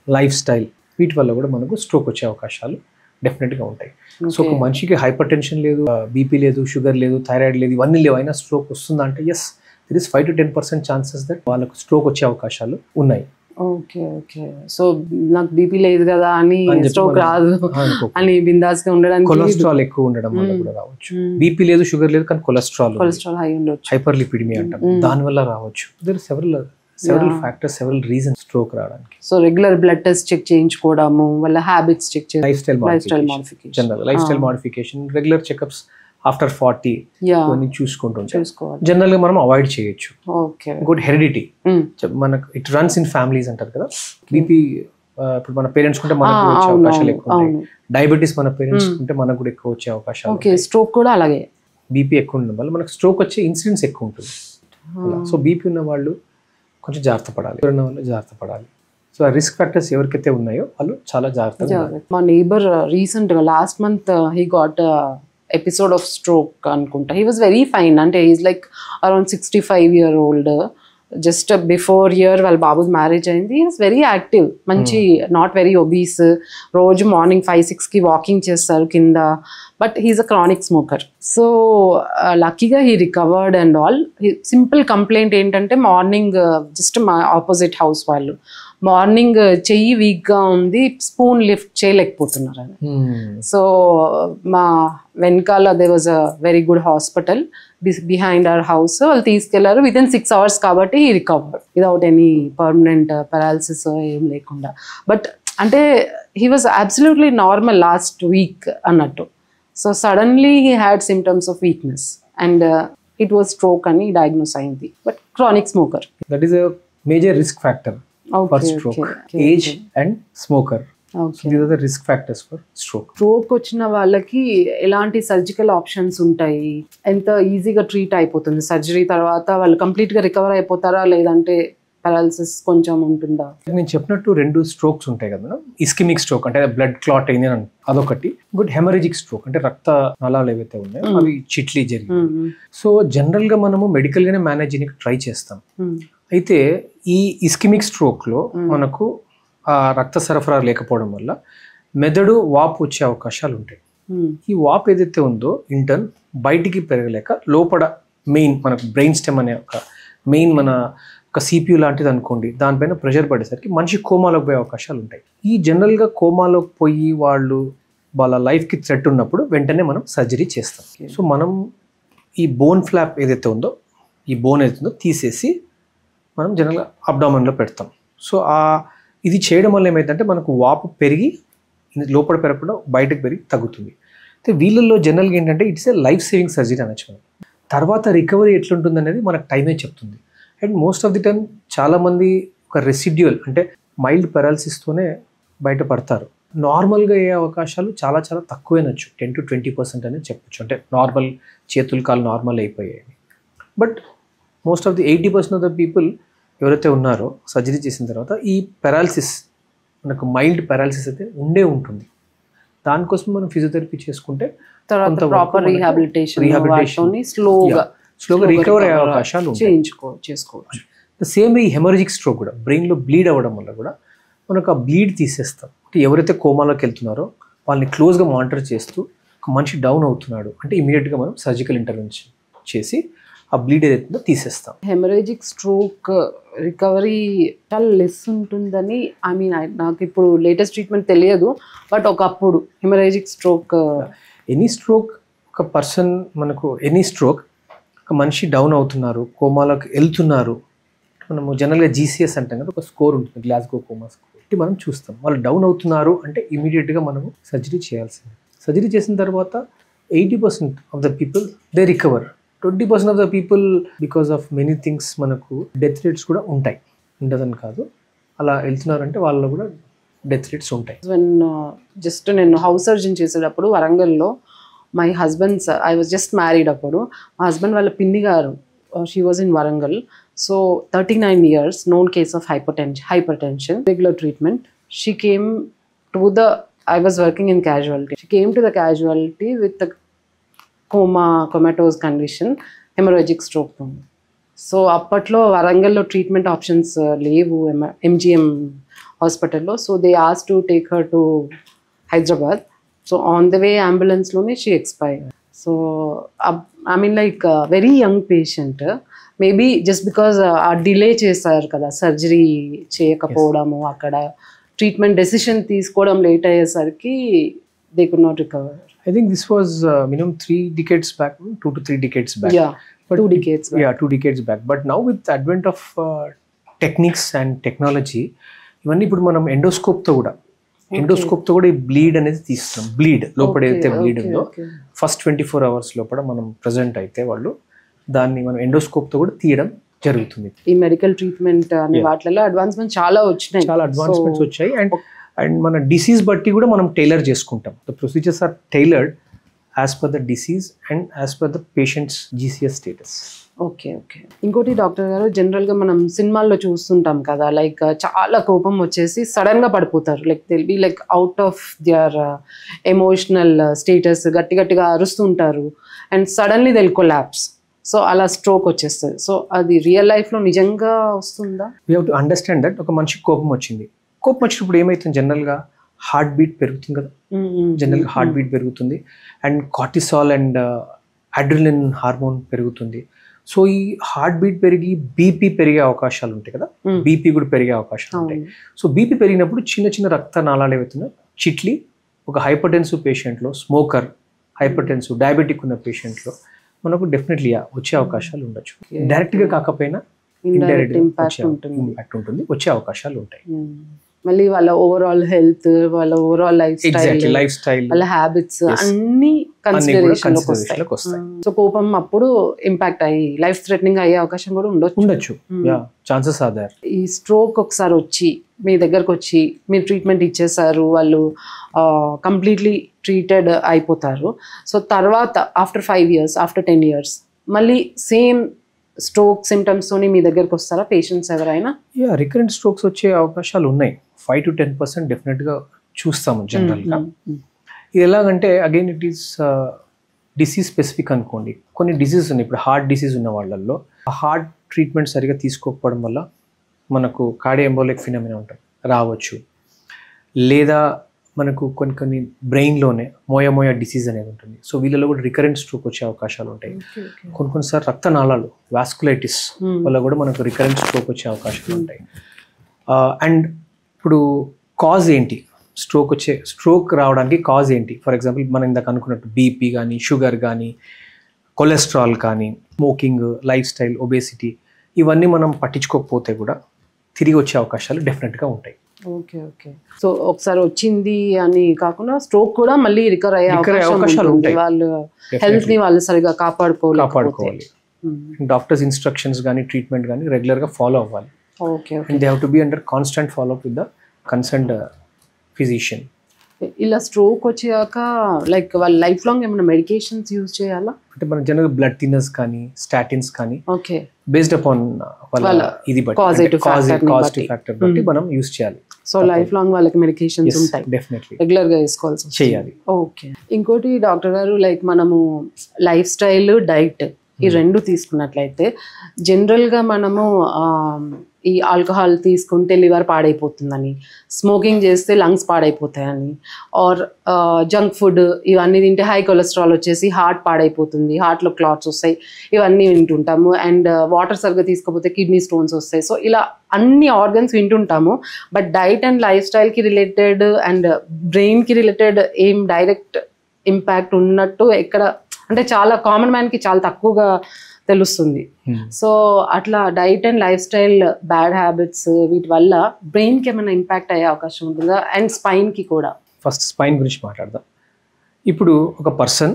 లైఫ్ స్టైల్, వీటి వల్ల కూడా మనకు స్ట్రోక్ వచ్చే అవకాశాలు డెఫినెట్గా ఉంటాయి. సో ఒక మనిషికి హైపర్ టెన్షన్ లేదు, బీపీ లేదు, షుగర్ లేదు, థైరాయిడ్ లేదు, ఇవన్నీ లేవు, అయినా స్ట్రోక్ వస్తుందా అంటే yes, there is 5 to 10% chances that వాళ్ళకు స్ట్రోక్ వచ్చే అవకాశాలు ఉన్నాయి. Okay okay. సో నాకు బీపీ లేదు కదా అని స్ట్రోక్ రాదు అని బిందాస్ గా ఉండడానికి, కొలెస్ట్రాల్ ఎక్కువ ఉండడం వల్ల కూడా రావచ్చు. బీపీ లేదు, షుగర్ లేదు, కానీ కొలెస్ట్రాల్ హై ఉండొచ్చు, హైపర్ లిపిడిమియా అంటాం, దాని వల్ల రావచ్చు. There several factors, several reasons stroke రావడానికి. So regular blood test check చేయించుకోవడము, వాళ్ళ హ్యాబిట్స్ చెక్ చేయడం, lifestyle modification, regular checkups after 40 చూసుకుంటుంటాం. జనరల్ గా మనం అవాయిడ్ చేయొచ్చు. గుడ్ హెరిడిటీ, మనకు ఇట్ రన్స్ ఇన్ ఫ్యామిలీస్ అంటారు కదా. బీపీ ఇప్పుడు మన పేరెంట్స్ ఉంటే మనకు వచ్చే అవకాశాలు ఎక్కువ ఉంటాయి. డయాబెటీస్ మన పేరెంట్స్ ఉంటే మనకు కూడా ఎక్కువ వచ్చే అవకాశాలు. స్ట్రోక్ కూడా అలాగే. బీపీ ఎక్కువ ఉండడం వల్ల మనకు స్ట్రోక్ వచ్చే ఇన్సిడెంట్స్ ఎక్కువ ఉంటుంది. సో బీపీ ఉన్న వాళ్ళు కొంచెం జాగ్రత్త పడాలి, ఉన్న వాళ్ళు జాగ్రత్త పడాలి. సో ఆ రిస్క్ ఫ్యాక్టర్స్ ఎవరికైతే ఉన్నాయో వాళ్ళు చాలా జాగ్రత్తగా. మా నేబర్ రీసెంట్ గా last month he got episode of stroke అనుకుంటా. హీ వాజ్ వెరీ ఫైన్, అంటే he's like around 65 year old. Just before year వాళ్ళ బాబుకి మ్యారేజ్ అయింది. హీస్ వెరీ యాక్టివ్, మంచి, నాట్ వెరీ ఒబీస్, రోజు మార్నింగ్ 5-6కి వాకింగ్ చేస్తారు కింద. But he's a chronic smoker. So లక్కీగా he recovered and all. Simple complaint ఏంటంటే మార్నింగ్ జస్ట్ మా ఆపోజిట్ హౌస్ వాళ్ళు మార్నింగ్ చెయ్యి వీక్గా ఉంది, స్పూన్ లిఫ్ట్ చేయలేకపోతున్నారు అని. సో మా వెనకాల they was a very good hospital behind our house. వాళ్ళు తీసుకెళ్లారు వితిన్ 6 hours కాబట్టి ఈ recover without any permanent paralysis ఏం లేకుండా. బట్ అంటే he was absolutely normal last week అన్నట్టు. So suddenly he had symptoms of weakness and it was stroke అని diagnose అయింది. But chronic smoker. That is a major risk factor for stroke. Age and smoker. So these are the risk factors for stroke. Stroke వచ్చిన వాళ్ళకి ఎలాంటి surgical options ఉంటాయి? ఎంత ఈజీగా treat అయిపోతుంది? Surgery తర్వాత వాళ్ళు కంప్లీట్గా రికవర్ అయిపోతారా, లేదంటే పారాలిసిస్ కొంచెం ఉంటుందా? నేను చెప్పినట్టు 2 strokes ఉంటాయి కదా. ఇస్కిమిక్ స్ట్రోక్ అంటే బ్లడ్ క్లాట్ అయింది అని అదొకటి. గుడ్ హెమరేజిక్ స్ట్రోక్ అంటే రక్త నాళాలు ఏవైతే ఉన్నాయో అవి చిట్లీ జరిగింది. సో జనరల్ గా మనము మెడికల్ గానే మేనేజ్ చేయడానికి ట్రై చేస్తాం. అయితే ఈ ఇస్కిమిక్ స్ట్రోక్ లో మనకు ఆ రక్త సరఫరా లేకపోవడం వల్ల మెదడు వాపు వచ్చే అవకాశాలు ఉంటాయి. ఈ వాపు ఏదైతే ఉందో ఇంటర్న్ బయటికి పెరగలేక లోపల మెయిన్ మనకు బ్రెయిన్ స్టెమ్ అనే ఒక మెయిన్ మన ఒక CPU లాంటిది అనుకోండి, దానిపైన ప్రెషర్ పడేసరికి మనిషి కోమాలోకి పోయే అవకాశాలు ఉంటాయి. ఈ జనరల్గా కోమాలోకి పోయి వాళ్ళ లైఫ్కి థ్రెట్ ఉన్నప్పుడు వెంటనే మనం సర్జరీ చేస్తాం. సో మనం ఈ బోన్ ఫ్లాప్ ఏదైతే ఉందో ఈ బోన్ ఏదైతే ఉందో తీసేసి మనం జనరల్గా అబ్డామన్లో పెడతాం. సో ఇది చేయడం వల్ల ఏమైందంటే మనకు వాపు పెరిగి లోపల పెరగకుండా బయటకు పెరిగి తగ్గుతుంది. అయితే వీళ్ళల్లో జనరల్గా ఏంటంటే it's a life saving surgery అనొచ్చు. తర్వాత రికవరీ ఎట్లుంటుంది అనేది మనకు టైమే చెప్తుంది. And most of the time చాలామంది ఒక రెసిడ్యువల్ అంటే మైల్డ్ పెరాలసిస్తోనే బయటపడతారు. నార్మల్గా అయ్యే అవకాశాలు చాలా చాలా తక్కువేనొచ్చు, 10 to 20% అనేది చెప్పొచ్చు. అంటే నార్మల్ చేతులు కాలు నార్మల్ అయిపోయాయి. But most of the 80% of the people ఎవరైతే ఉన్నారో సర్జరీ చేసిన తర్వాత ఈ పెరాలసిస్ మనకు మైల్డ్ పెరాలసిస్ అయితే ఉంటుంది. దానికోసం మనం ఫిజియోథెరపీ చేసుకుంటే ప్రాపర్ రీహాబిలిటేషన్ స్లోగా రికవర్ అయ్యే అవకాశాలు చేసుకోవచ్చు. సేమ్ ఈ హెమరేజిక్ స్ట్రోక్ కూడా బ్రెయిన్లో బ్లీడ్ అవ్వడం వల్ల కూడా మనకు ఆ బ్లీడ్ తీసేస్తాం. అంటే ఎవరైతే కోమాలోకి వెళ్తున్నారో వాళ్ళని క్లోజ్గా మానిటర్ చేస్తూ ఒక మనిషి డౌన్ అవుతున్నాడు అంటే ఇమీడియట్గా మనం సర్జికల్ ఇంటర్వెన్షన్ చేసి ఆ బ్లీడ్ ఏదైతుందో తీసేస్తాం. హెమరేజిక్ స్ట్రోక్ రికవరీ చాలా లెస్ ఉంటుందని నాకు ఇప్పుడు లేటెస్ట్ ట్రీట్మెంట్ తెలియదు. బట్ ఒకప్పుడు హెమరేజిక్ స్ట్రోక్ ఎనీ స్ట్రోక్ ఒక పర్సన్ మనకు ఎనీ స్ట్రోక్ ఒక మనిషి డౌన్ అవుతున్నారు, కోమాలోకి వెళ్తున్నారు. మనము జనరల్గా GCS అంటాం కదా, ఒక స్కోర్ ఉంటుంది, గ్లాస్గో కోమా స్కోర్. మనం చూస్తాం వాళ్ళు డౌన్ అవుతున్నారు అంటే ఇమీడియట్గా మనము సర్జరీ చేయాల్సింది. సర్జరీ చేసిన తర్వాత 80% of the people they recover. 20% of the people because of many things మనకు డెత్ రేట్స్ కూడా ఉంటాయి, ఉండదని కాదు. అలా వెళ్తున్నారంటే వాళ్ళలో కూడా డెత్ రేట్స్ ఉంటాయి. జస్ట్ నేను హౌస్ సర్జన్ చేసేటప్పుడు వరంగల్లో my husband's I was just married అప్పుడు మా హస్బెండ్ వాళ్ళ పిన్ని గారు she was in Warangal. So 39 years, known case of hypertension, regular treatment. She came to I was working in casualty. She came to the casualty with the comatose condition, hemorrhagic stroke. So అప్పట్లో వరంగల్లో treatment options లేవు MGM హాస్పిటల్లో. So they has to take her to Hyderabad. So on the way అంబులెన్స్లోనే she expire. So like very young patient. Maybe just because ఆ delay చేశారు కదా surgery చేయకపోవడము, అక్కడ ట్రీట్మెంట్ డెసిషన్ తీసుకోవడం లేట్ అయ్యేసరికి they could not recover. I think this was minimum 3 decades back, 2 to 3 decades back. Yeah, but 2 decades back. Yeah, 2 decades back. But now with the advent of techniques and technology, ఇవన్నీ ఇప్పుడు మనం ఎండోస్కోప్తో కూడా ఈ bleed అనేది తీస్తాం. Bleed లోపల ఏదైతే bleed ఉందో ఫస్ట్ 24 hours లోపల మనం ప్రజెంట్ అయితే వాళ్ళు దాన్ని మనం ఎండోస్కోప్తో కూడా తీయడం జరుగుతుంది. ఈ మెడికల్ ట్రీట్మెంట్ అనే వాటిలో అడ్వాన్స్మెంట్ చాలా అడ్వాన్స్మెంట్స్ వచ్చాయి. అండ్ మన డిసీజ్ బట్టి కూడా మనం టైలర్ చేసుకుంటాం. The procedures are tailored as per the disease and as per the patients GCS status. Okay. ఇంకోటి డాక్టర్ గారు, జనరల్గా మనం సినిమాల్లో చూస్తుంటాం కదా, లైక్ చాలా కోపం వచ్చేసి సడన్గా పడిపోతారు. Like they'll be like out of their emotional status, గట్టిగా అరుస్తుంటారు and suddenly they'll collapse. So అలా స్ట్రోక్ వచ్చేస్తుంది. సో అది రియల్ లైఫ్లో నిజంగా వస్తుందా? We have to understand that. ఒక మనిషికి కోపం వచ్చినప్పుడు ఏమవుతుంది, జనరల్గా హార్ట్ బీట్ పెరుగుతుంది కదా, జనరల్గా హార్ట్ బీట్ పెరుగుతుంది and cortisol and adrenaline hormone పెరుగుతుంది. సో ఈ హార్ట్ బీట్ పెరిగి బీపీ పెరిగే అవకాశాలు ఉంటాయి కదా, బీపీ కూడా పెరిగే అవకాశాలు ఉంటాయి. సో బీపీ పెరిగినప్పుడు చిన్న చిన్న రక్త నాళాలు ఏవైతున్నాయి చిట్లి ఒక హైపర్టెన్సివ్ పేషెంట్లో, స్మోకర్, హైపర్టెన్సివ్, డయాబెటిక్ ఉన్న పేషెంట్లో మనకు డెఫినెట్లీ వచ్చే అవకాశాలు ఉండొచ్చు. డైరెక్ట్గా కాకపోయినా ఇండైరెక్ట్ ఇంపాక్ట్ ఉంటుంది, వచ్చే అవకాశాలు ఉంటాయి. మళ్ళీ వాళ్ళ ఓవరాల్ హెల్త్, వాళ్ళ ఓవరాల్ లైఫ్ స్టైల్, వాళ్ళ హ్యాబిట్స్ అన్ని కన్సిడరేషన్ లోకి వస్తాయి. సో కోపం అప్పుడు ఇంపాక్ట్ అయ్యి లైఫ్ థ్రెటనింగ్ అయ్యే అవకాశం కూడా ఉండొచ్చు. Chances are there. ఈ స్ట్రోక్ ఒకసారి వచ్చి మీ దగ్గరకు వచ్చి మీరు ట్రీట్మెంట్ ఇచ్చేసారు, వాళ్ళు కంప్లీట్లీ ట్రీటెడ్ అయిపోతారు. సో తర్వాత ఆఫ్టర్ 5 years, ఆఫ్టర్ 10 years మళ్ళీ సేమ్ స్ట్రోక్ సిమ్టమ్స్ తోని మీ దగ్గరకు వస్తారా పేషెంట్స్ ఎవరైనా? రికరెంట్ స్ట్రోక్స్ వచ్చే అవకాశాలు ఉన్నాయి. 5 to 10% డెఫినెట్గా చూస్తాము జనరల్గా. ఇది ఎలాగంటే again it is disease specific అనుకోండి. కొన్ని డిసీజ్ ఉన్నాయి, ఇప్పుడు హార్ట్ డిసీజ్ ఉన్న వాళ్ళల్లో హార్ట్ ట్రీట్మెంట్ సరిగా తీసుకోకపోవడం వల్ల మనకు కార్డియో ఎంబోలిక్ ఫినామినా ఉంటుంది రావచ్చు. లేదా మనకు కొన్ని బ్రెయిన్లోనే మోయా డిసీజ్ అనేది ఉంటుంది. సో వీళ్ళలో కూడా రికరెంట్ స్ట్రోక్ వచ్చే అవకాశాలు ఉంటాయి. కొన్నిసార్లు రక్తనాళాలు వాస్కులైటిస్ వల్ల కూడా మనకు రికరెంట్ స్ట్రోక్ వచ్చే అవకాశాలు ఉంటాయి. అండ్ ఇప్పుడు కాజ్ ఏంటి, స్ట్రోక్ రావడానికి కాజ్ ఏంటి? ఫర్ ఎగ్జాంపుల్ మనం ఇందాక అనుకున్నట్టు బీపీ కానీ, షుగర్ కానీ, కొలెస్ట్రాల్ కానీ, స్మోకింగ్, లైఫ్ స్టైల్, ఒబేసిటీ, ఇవన్నీ మనం పట్టించుకోకపోతే కూడా తిరిగి వచ్చే అవకాశాలు డెఫినెట్గా ఉంటాయి. ఓకే. సో ఒకసారి వచ్చింది అని కాకుండా స్ట్రోక్ కూడా మళ్ళీ రికవర్ అయ్యే అవకాశాలు ఉంటాయి. వాళ్ళు హెల్త్ ని వాళ్ళు సరిగా కాపాడుకోవాలి. డాక్టర్స్ ఇన్స్ట్రక్షన్స్ కానీ, ట్రీట్మెంట్ కానీ రెగ్యులర్ గా ఫాలో అవ్వాలి. They have to be under constant follow up with the concerned physician. ఇలా స్ట్రోక్ వచ్చాక లైక్ వాళ్ళ లైఫ్ లాంగ్ ఏమైనా మెడికేషన్స్ యూజ్ చేయాలా? అంటే మన జనరల్ బ్లడ్ థిన్నర్స్ కానీ, స్టాటిన్స్ కానీ, ఓకే, బేస్డ్ అపాన్ వాళ్ళ ఇది బట్టి కాజిటివ్ ఫ్యాక్టర్ బట్టి మనం యూజ్ చేయాలి. సో లైఫ్ లాంగ్ వాళ్ళకి మెడికేషన్స్ ఉంటాయి, డెఫినెట్లీ రెగ్యులర్ గా వేసుకోవాల్సి చేయాలి. ఓకే. ఇంకోటి డాక్టర్ గారు, లైక్ మనము లైఫ్ స్టైల్, డైట్ ఈ రెండు తీసుకున్నట్లయితే జనరల్గా మనము ఈ ఆల్కహాల్ తీసుకుంటే లివర్ పాడైపోతుందని, స్మోకింగ్ చేస్తే లంగ్స్ పాడైపోతాయని, ఆర్ జంక్ ఫుడ్ ఇవన్నీ తింటే హై కొలెస్ట్రాల్ వచ్చేసి హార్ట్ పాడైపోతుంది, హార్ట్లో క్లాట్స్ వస్తాయి, ఇవన్నీ వింటుంటాము. అండ్ వాటర్ సరిగ్గా తీసుకోకపోతే కిడ్నీ స్టోన్స్ వస్తాయి. సో ఇలా అన్ని ఆర్గన్స్ వింటుంటాము. బట్ డైట్ అండ్ లైఫ్ స్టైల్కి రిలేటెడ్ అండ్ బ్రెయిన్కి రిలేటెడ్ ఏం డైరెక్ట్ ఇంపాక్ట్ ఉన్నట్టు ఎక్కడ, అంటే చాలా కామన్ మ్యాన్కి చాలా తక్కువగా తెలుస్తుంది. సో అట్లా diet and life style, bad habits వీటి వల్ల బ్రెయిన్కి ఏమైనా ఇంపాక్ట్ అయ్యే అవకాశం ఉంటుందా? అండ్ స్పైన్కి కూడా. ఫస్ట్ స్పైన్ గురించి మాట్లాడదాం. ఇప్పుడు ఒక person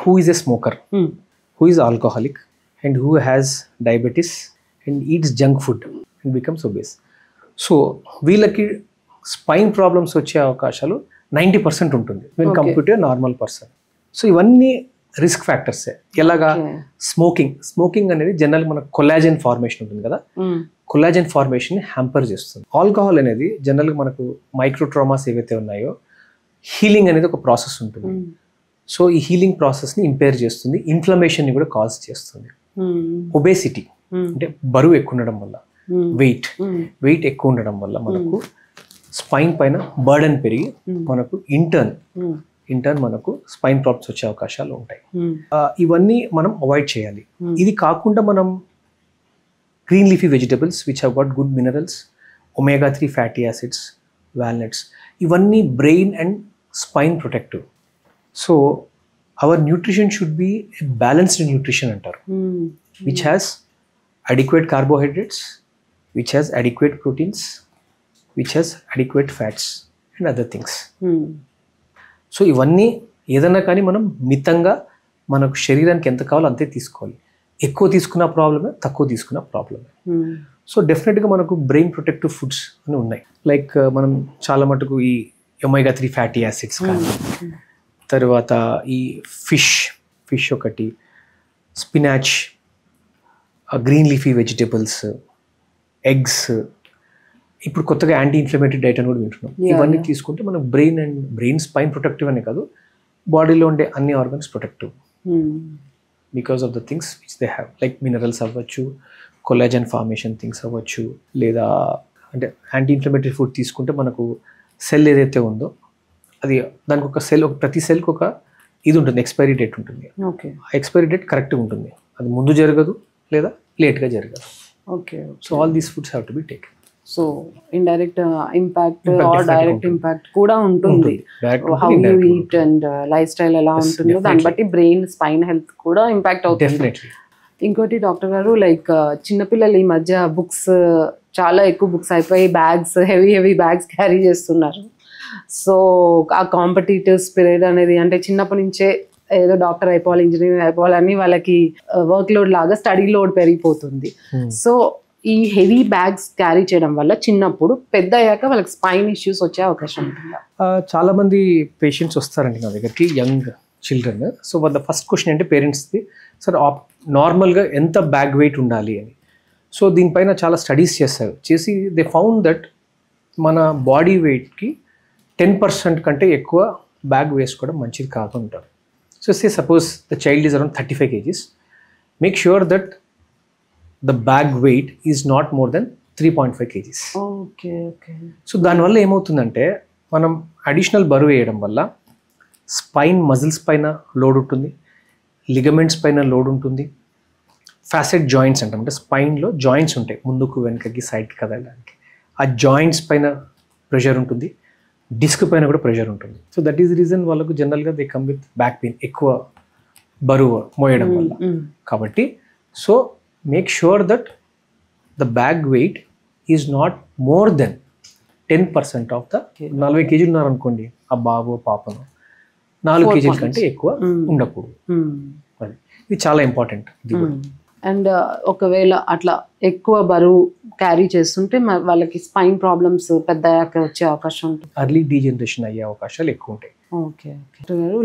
who is a smoker, who is alcoholic and who has diabetes and eats junk food and becomes obese. So వీళ్ళకి స్పైన్ ప్రాబ్లమ్స్ వచ్చే అవకాశాలు 90% ఉంటుంది when compare to normal person. So ఇవన్నీ రిస్క్ ఫ్యాక్టర్సే. ఎలాగా? స్మోకింగ్ అనేది జనరల్ మనకు collagen formation ఉంటుంది కదా, కొలాజన్ ఫార్మేషన్ హ్యాంపర్ చేస్తుంది. ఆల్కహాల్ అనేది జనరల్గా మనకు మైక్రో ట్రామాస్ ఏవైతే ఉన్నాయో హీలింగ్ అనేది ఒక ప్రాసెస్ ఉంటుంది. సో ఈ హీలింగ్ ప్రాసెస్ని ఇంపేర్ చేస్తుంది, ఇన్ఫ్లమేషన్ని కూడా కాజ్ చేస్తుంది. ఒబేసిటీ అంటే బరువు ఎక్కువ ఉండడం వల్ల, వెయిట్ ఎక్కువ ఉండడం వల్ల మనకు స్పైన్ పైన బర్డన్ పెరిగి మనకు ఇంటర్న్ మనకు స్పైన్ ప్రాబ్లమ్స్ వచ్చే అవకాశాలు ఉంటాయి. ఇవన్నీ మనం అవాయిడ్ చేయాలి. ఇది కాకుండా మనం green leafy vegetables which have got good minerals, omega-3 fatty acids, walnuts, ఇవన్నీ brain and spine protective. So our nutrition should be balanced nutrition అంటారు, which has adequate carbohydrates, which has adequate proteins, which has adequate fats and other things. So ఇవన్నీ ఏదన్నా కానీ మనం మితంగా మనకు శరీరానికి ఎంత కావాలో అంతే తీసుకోవాలి. ఎక్కువ తీసుకున్న ప్రాబ్లమే, తక్కువ తీసుకున్న ప్రాబ్లమే. సో డెఫినెట్గా మనకు బ్రెయిన్ ప్రొటెక్టివ్ ఫుడ్స్ అని ఉన్నాయి. లైక్ మనం చాలా మటుకు ఈ omega-3 ఫ్యాటీ యాసిడ్స్ కానీ, తర్వాత ఈ ఫిష్ ఒకటి, spinach, green leafy vegetables, eggs, ఇప్పుడు కొత్తగా యాంటీ ఇన్ఫ్లమేటరీ డైట్ అని కూడా వింటున్నాం. ఇవన్నీ తీసుకుంటే మనకు బ్రెయిన్ స్పైన్ ప్రొటెక్టివ్ అనే కాదు, బాడీలో ఉండే అన్ని organs protective because of the things which they have, like minerals అవ్వచ్చు, కొలాజన్ ఫార్మేషన్ థింగ్స్ అవ్వచ్చు, లేదా అంటే యాంటీ ఇన్ఫ్లమేటరీ ఫుడ్ తీసుకుంటే మనకు సెల్ ఏదైతే ఉందో అది దానికి ఒక ప్రతి సెల్కి ఒక ఇది ఉంటుంది, ఎక్స్పైరీ డేట్ ఉంటుంది. ఆ ఎక్స్పైరీ డేట్ కరెక్ట్గా ఉంటుంది, అది ముందు జరగదు లేదా లేట్గా జరగదు. Okay. So all these foods have to be taken. So indirect impact or direct impact కూడా ఉంటుంది. How you eat and lifestyle ఎలా ఉంటుందో దాన్ని బట్టి బ్రెయిన్ స్పైన్ హెల్త్ కూడా ఇంపాక్ట్ అవుతుంది. డెఫినెట్లీ. ఇంకోటి డాక్టర్ గారు, లైక్ చిన్నపిల్లలు ఈ మధ్య బుక్స్ చాలా ఎక్కువ బుక్స్ అయిపోయి బ్యాగ్స్ హెవీ బ్యాగ్స్ క్యారీ చేస్తున్నారు. సో ఆ కాంపిటీటివ్ స్పిరిట్ అనేది, అంటే చిన్నప్పటి నుంచే ఏదో డాక్టర్ అయిపోవాలి, ఇంజనీర్ అయిపోవాలని వాళ్ళకి వర్క్ లోడ్ లాగా స్టడీ లోడ్ పెరిగిపోతుంది. సో ఈ హెవీ బ్యాగ్స్ క్యారీ చేయడం వల్ల చిన్నప్పుడు పెద్ద అయ్యాక వాళ్ళకి స్పైన్ ఇష్యూస్ వచ్చే అవకాశం ఉంటుందా? చాలా మంది పేషెంట్స్ వస్తారండి నా దగ్గరికి, యంగ్ చిల్డ్రన్. సో వాళ్ళ ఫస్ట్ క్వశ్చన్ అంటే పేరెంట్స్ది, సార్ నార్మల్గా ఎంత బ్యాగ్ వెయిట్ ఉండాలి అని. సో దీనిపైన చాలా స్టడీస్ చేసి దే ఫౌండ్ దట్ మన బాడీ వెయిట్కి 10% కంటే ఎక్కువ బ్యాగ్ వేసుకోవడం మంచిది కాదు అంటారు. So suppose the child is around 35 kgs, make sure that the bag weight is not more than 3.5 kgs. Okay. So దానివల్ల ఏమవుతుందంటే మనం అడిషనల్ బరువు వేయడం వల్ల స్పైన్ మజిల్స్ పైన లోడ్ ఉంటుంది, లిగమెంట్స్ పైన లోడ్ ఉంటుంది, ఫ్యాసెట్ జాయింట్స్ అంటాం, అంటే స్పైన్లో జాయింట్స్ ఉంటాయి ముందుకు వెనకకి సైడ్కి కదలడానికి, ఆ జాయింట్స్ పైన ప్రెషర్ ఉంటుంది, డిస్క్ పైన కూడా ప్రెషర్ ఉంటుంది. సో దట్ ఈస్ రీజన్ వాళ్ళకు జనరల్గా they come with back pain, ఎక్కువ బరువు మోయడం వల్ల. కాబట్టి so make sure that the bag weight is not more than 10% of the 40 kg ఉన్నారు అనుకోండి, ఆ బాబు పాపను 4 kg కంటే ఎక్కువ ఉండకూడదు. అది ఇది చాలా ఇంపార్టెంట్. అండ్ ఒకవేళ అట్లా ఎక్కువ బరువు క్యారీ చేస్తుంటే వాళ్ళకి స్పైన్ ప్రాబ్లమ్స్ పెద్ద వచ్చే అవకాశం ఉంటుంది, అర్లీ డీజనరేషన్ అయ్యే అవకాశాలు ఎక్కువ ఉంటాయి. ఓకే.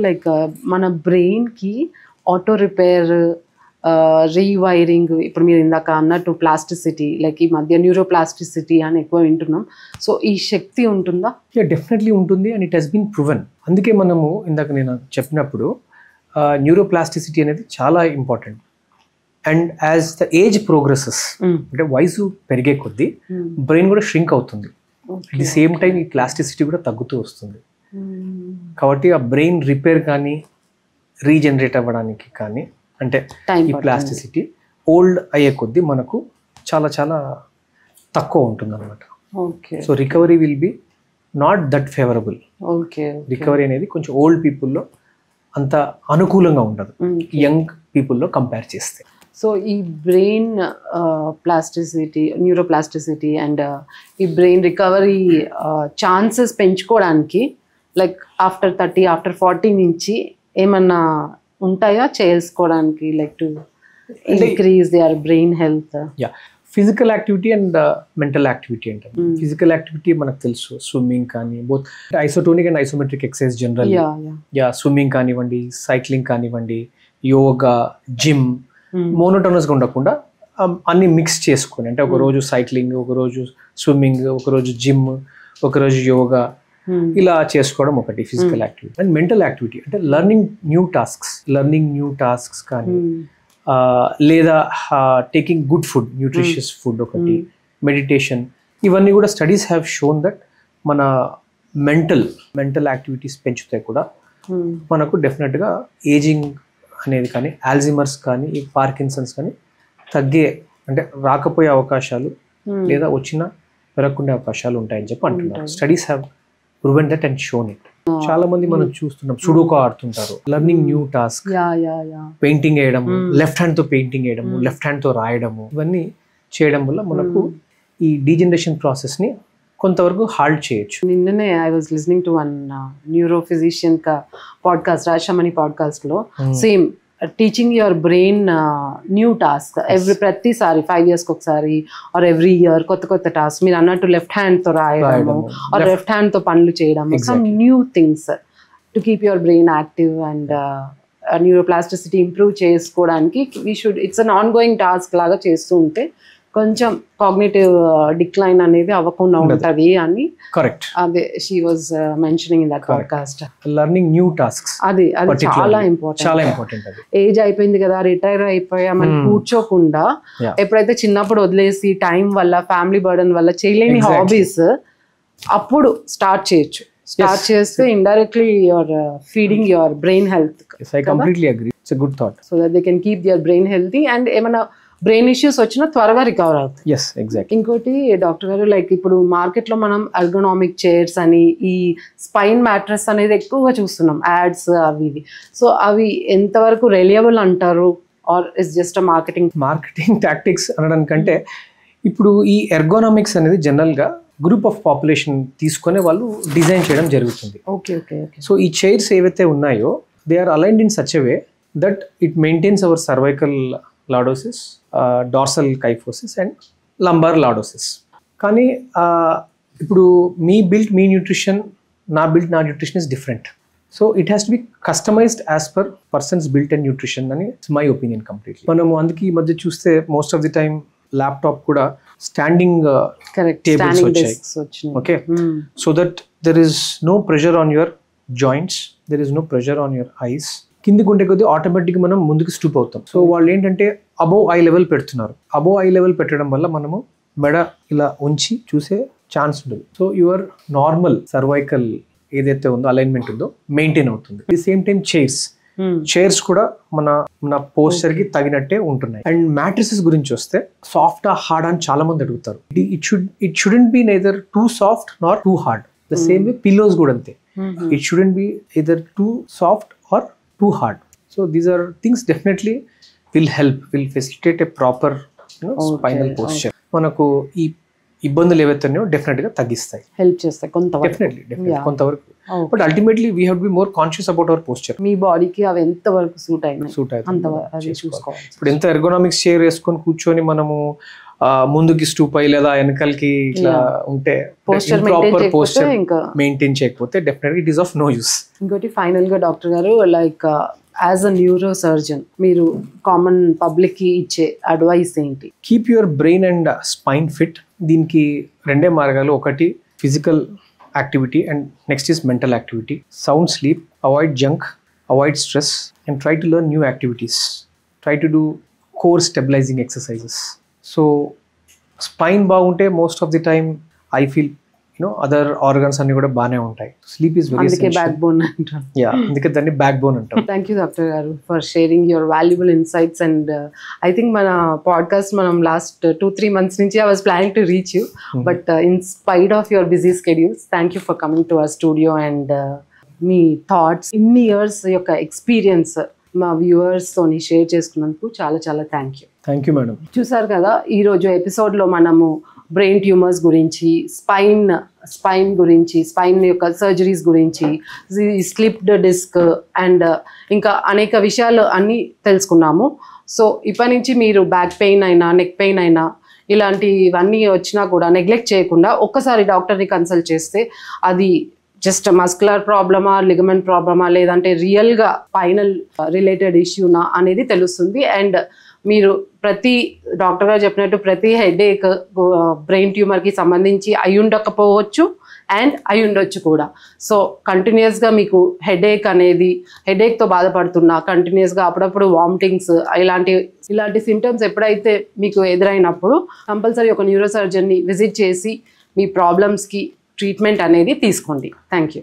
లైక్ మన బ్రెయిన్కి ఆటో రిపేర్, రీవైరింగ్, ఇప్పుడు మీరు ఇందాక అన్నట్టు ప్లాస్టిసిటీ, లైక్ ఈ మధ్య న్యూరోప్లాస్టిసిటీ అని ఎక్కువ వింటున్నాం. సో ఈ శక్తి ఉంటుందా? డెఫినెట్లీ ఉంటుంది, and it has been proven. అందుకే మనము ఇందాక నేను చెప్పినప్పుడు న్యూరోప్లాస్టిసిటీ అనేది చాలా important. And as the age progresses, అంటే వయసు పెరిగే కొద్దీ బ్రెయిన్ కూడా ష్రింక్ అవుతుంది. అట్ ది సేమ్ టైం ఈ ప్లాస్టిసిటీ కూడా తగ్గుతూ వస్తుంది. కాబట్టి ఆ బ్రెయిన్ రిపేర్ కానీ రీజనరేట్ అవ్వడానికి కానీ, అంటే ఈ ప్లాస్టిసిటీ ఓల్డ్ అయ్యే కొద్దీ మనకు చాలా చాలా తక్కువ ఉంటుంది అనమాట. So recovery will be not that favourable. Recovery అనేది కొంచెం ఓల్డ్ పీపుల్లో అంత అనుకూలంగా ఉండదు యంగ్ పీపుల్లో కంపేర్ చేస్తే. సో ఈ బ్రెయిన్ ప్లాస్టిసిటీ, న్యూరోప్లాస్టిసిటీ అండ్ ఈ బ్రెయిన్ రికవరీ ఛాన్సెస్ పెంచుకోవడానికి లైక్ ఆఫ్టర్ 30, ఆఫ్టర్ 40 నుంచి ఏమన్నా ఉంటాయా చేసుకోవడానికి, like to increase there brain health? Physical activity and mental activity అంటే, ఫిజికల్ యాక్టివిటీ మనకు తెలుసు, స్విమ్మింగ్ కానీ, both isotonic and isometric exercise general, swimming కానివ్వండి, సైక్లింగ్ కానివ్వండి, యోగా, జిమ్, మోనోటోనస్గా ఉండకుండా అన్ని మిక్స్ చేసుకొని, అంటే ఒకరోజు సైక్లింగ్, ఒకరోజు స్విమ్మింగ్, ఒకరోజు జిమ్, ఒకరోజు యోగా, ఇలా చేసుకోవడం ఒకటి physical activity. And mental activity అంటే లెర్నింగ్ న్యూ టాస్క్స్ కానీ, లేదా taking good food, nutritious food ఒకటి, మెడిటేషన్, ఇవన్నీ కూడా స్టడీస్ హ్యావ్ షోన్ దట్ మన మెంటల్ యాక్టివిటీస్ పెంచుతాయి కూడా. మనకు డెఫినెట్గా ఏజింగ్ అనేది కానీ, ఆల్జిమర్స్ కానీ, ఈ పార్కిన్సన్స్ కానీ తగ్గే, అంటే రాకపోయే అవకాశాలు లేదా వచ్చినా పెరగకుండా అవకాశాలు ఉంటాయని చెప్పి అంటున్నారు. Studies have proven that and shown it. చాలా మంది మనం చూస్తున్నాం సుడోకు ఆడుతుంటారు, లెర్నింగ్ న్యూ టాస్క్, పెయింటింగ్ వేయడము, లెఫ్ట్ హ్యాండ్ తో పెయింటింగ్ వేయడము, లెఫ్ట్ హ్యాండ్ తో రాయడము, ఇవన్నీ చేయడం వల్ల మనకు ఈ డీజనరేషన్ ప్రాసెస్ ని కొంతవరకు హాల్ట్ చేయొచ్చు. నిన్ననే I was listening to one neuro physician podcast, Rajamani podcast లో same teaching your brain new task ప్రతిసారి 5 years ఒకసారి ఆర్ ఎవ్రీ ఇయర్ కొత్త టాస్క్, మీరు అన్నట్టు లెఫ్ట్ హ్యాండ్ తో రాయడము ఆర్ లెఫ్ట్ హ్యాండ్ తో పనులు చేయడము, some new things to keep your brain active and neuroplasticity improve చేసుకోవడానికి it's an ongoing task లాగా చేస్తూ ఉంటే కొంచెం కాగ్నిటివ్ డిక్లైన్ అనేది అవ్వకుండా ఉంటది అని. కరెక్ట్. అదే she was mentioning in that podcast. Learning new tasks అది చాలా ఇంపార్టెంట్. ఏజ్ అయిపోయింది కదా, రిటైర్ అయిపోయామని కూర్చోకుండా ఎప్పుడైతే చిన్నప్పుడు వదిలేసి టైం వల్ల, ఫ్యామిలీ బర్డన్ వల్ల చేయలేని హాబీస్ అప్పుడు స్టార్ట్ చేయొచ్చు. స్టార్ట్ చేస్తే indirectly your feeding your brain health. I completely agree. It's a good thought. So that they can keep their brain healthy and ఏమైనా బ్రెయిన్ ఇష్యూస్ వచ్చినా త్వరగా రికవర్ అవుతాయి. Yes exact. ఇంకోటి డాక్టర్ గారు, like ఇప్పుడు మార్కెట్లో మనం ఎర్గోనామిక్ చైర్స్ అని ఈ స్పైన్ మ్యాట్రెస్ అనేది ఎక్కువగా చూస్తున్నాం, యాడ్స్ అవి ఇవి. సో అవి ఎంతవరకు రిలయబుల్ అంటారు, or is just marketing tactics అనడానికంటే ఇప్పుడు ఈ ఎర్గోనామిక్స్ అనేది జనరల్గా గ్రూప్ ఆఫ్ పాపులేషన్ తీసుకునే వాళ్ళు డిజైన్ చేయడం జరుగుతుంది. Okay okay okay. సో ఈ చైర్స్ ఏవైతే ఉన్నాయో they are aligned in such a way that it maintains our cervical lordosis, dorsal kyphosis and lumbar lordosis. కానీ ఇప్పుడు మీ న్యూట్రిషన్, నా nutrition is different. So it has to be customised as per persons built and nutrition అని my opinion completely. మనము అందుకే ఈ మధ్య చూస్తే most of the time laptop కూడా స్టాండింగ్ టేబుల్స్ వచ్చాయి. Okay, so that there is no pressure on your joints, there is no pressure on your eyes. కిందికి ఉండే కొద్దీ ఆటోమేటిక్గా మనం ముందుకు స్టూప్ అవుతాం. సో వాళ్ళు ఏంటంటే అబోవ్ ఐ లెవెల్ పెడుతున్నారు. అబోవ్ ఐ లెవెల్ పెట్టడం వల్ల మనము మెడ ఇలా ఉంచి చూసే ఛాన్స్ ఉంటుంది. సో యువర్ నార్మల్ సర్వైకల్ ఏదైతే ఉందో అలైన్మెంట్ ఉందో మెయింటైన్ అవుతుంది. ది సేమ్ టైం చైర్స్ కూడా మన పోస్చర్ కి తగినట్టే ఉంటున్నాయి. అండ్ మ్యాట్రిసెస్ గురించి వస్తే సాఫ్ట్ హార్డ్ అని చాలా మంది అడుగుతారు. It shouldn't be neither too soft nor too hard. The same way pillows కూడా అంతే. It shouldn't be either too soft or too hard. So these are things definitely will facilitate a proper spinal posture. మనకు ఈ ఇబ్బందులు ఏవైతున్నాయో definite గా తగ్గిస్తాయి, help చేస్తాయి definitely కొంతవరకు. But ultimately we have to be more conscious about our posture. మీ బాడీకి అవి ఎంత వరకు సూట్ అవుతుంది. ఇప్పుడు ఎంత ఎర్గోనామిక్స్ చైర్ వేసుకొని కూర్చొని మనము ముందుకి స్టూప్ అయ్యి లేదా వెనకాలకి ఇట్లా ఉంటే ప్రాపర్ పోస్చర్ మెయింటైన్ చేయకపోతే definitely it is of no use. ఇంకోటి ఫైనల్ గా డాక్టర్ గారు, like as a neurosurgeon మీరు కామన్ పబ్లిక్ కి ఇచ్చే అడ్వైస్ ఏంటి? Keep your brain and spine fit. దీనికి రెండే మార్గాలు. ఒకటి physical activity and next is mental activity. Sound sleep, avoid junk, avoid stress and try to learn new activities. Try to do core stabilising exercises. So spine బాగుంటే most of the time I feel other organs అన్ని కూడా బాగానే ఉంటాయి. Sleep is very essential. Back bone అంటారు. అందుకే దాన్ని back bone అంటాం. Thank you doctor గారు for sharing your valuable insights. And I think మన పాడ్కాస్ట్ మనం లాస్ట్ 2-3 months నుంచి I was planning to reach you, but in spite of your busy schedules thank you for coming to our studio. And me thoughts, ఇన్ని years యొక్క experience మా viewers తోని share చేసుకున్నందుకు చాలా చాలా thank you. Thank you madam. చూసారు కదా, ఈరోజు ఎపిసోడ్లో మనము బ్రెయిన్ ట్యూమర్స్ గురించి, స్పైన్ గురించి, స్పైన్ యొక్క సర్జరీస్ గురించి, స్లిప్డ్ డిస్క్ అండ్ ఇంకా అనేక విషయాలు అన్నీ తెలుసుకున్నాము. సో ఇప్పటి నుంచి మీరు బ్యాక్ పెయిన్ అయినా, నెక్ పెయిన్ అయినా, ఇలాంటివన్నీ వచ్చినా కూడా నెగ్లెక్ట్ చేయకుండా ఒక్కసారి డాక్టర్ని కన్సల్ట్ చేస్తే అది జస్ట్ మస్కులర్ ప్రాబ్లమా, లిగమెంట్ ప్రాబ్లమా, లేదంటే రియల్గా స్పైనల్ రిలేటెడ్ ఇష్యూనా అనేది తెలుస్తుంది. అండ్ మీరు డాక్టర్ గారు చెప్పినట్టు ప్రతి హెడేక్ బ్రెయిన్ ట్యూమర్కి సంబంధించి అయి ఉండకపోవచ్చు అండ్ అయి ఉండొచ్చు కూడా. సో కంటిన్యూస్గా మీకు హెడేక్తో బాధపడుతున్నా, కంటిన్యూస్గా అప్పుడప్పుడు వామిటింగ్స్, ఇలాంటి సిమ్టమ్స్ ఎప్పుడైతే మీకు ఎదురైనప్పుడు కంపల్సరీ ఒక న్యూరో సర్జన్ని విజిట్ చేసి మీ ప్రాబ్లమ్స్కి ట్రీట్మెంట్ అనేది తీసుకోండి. Thank you.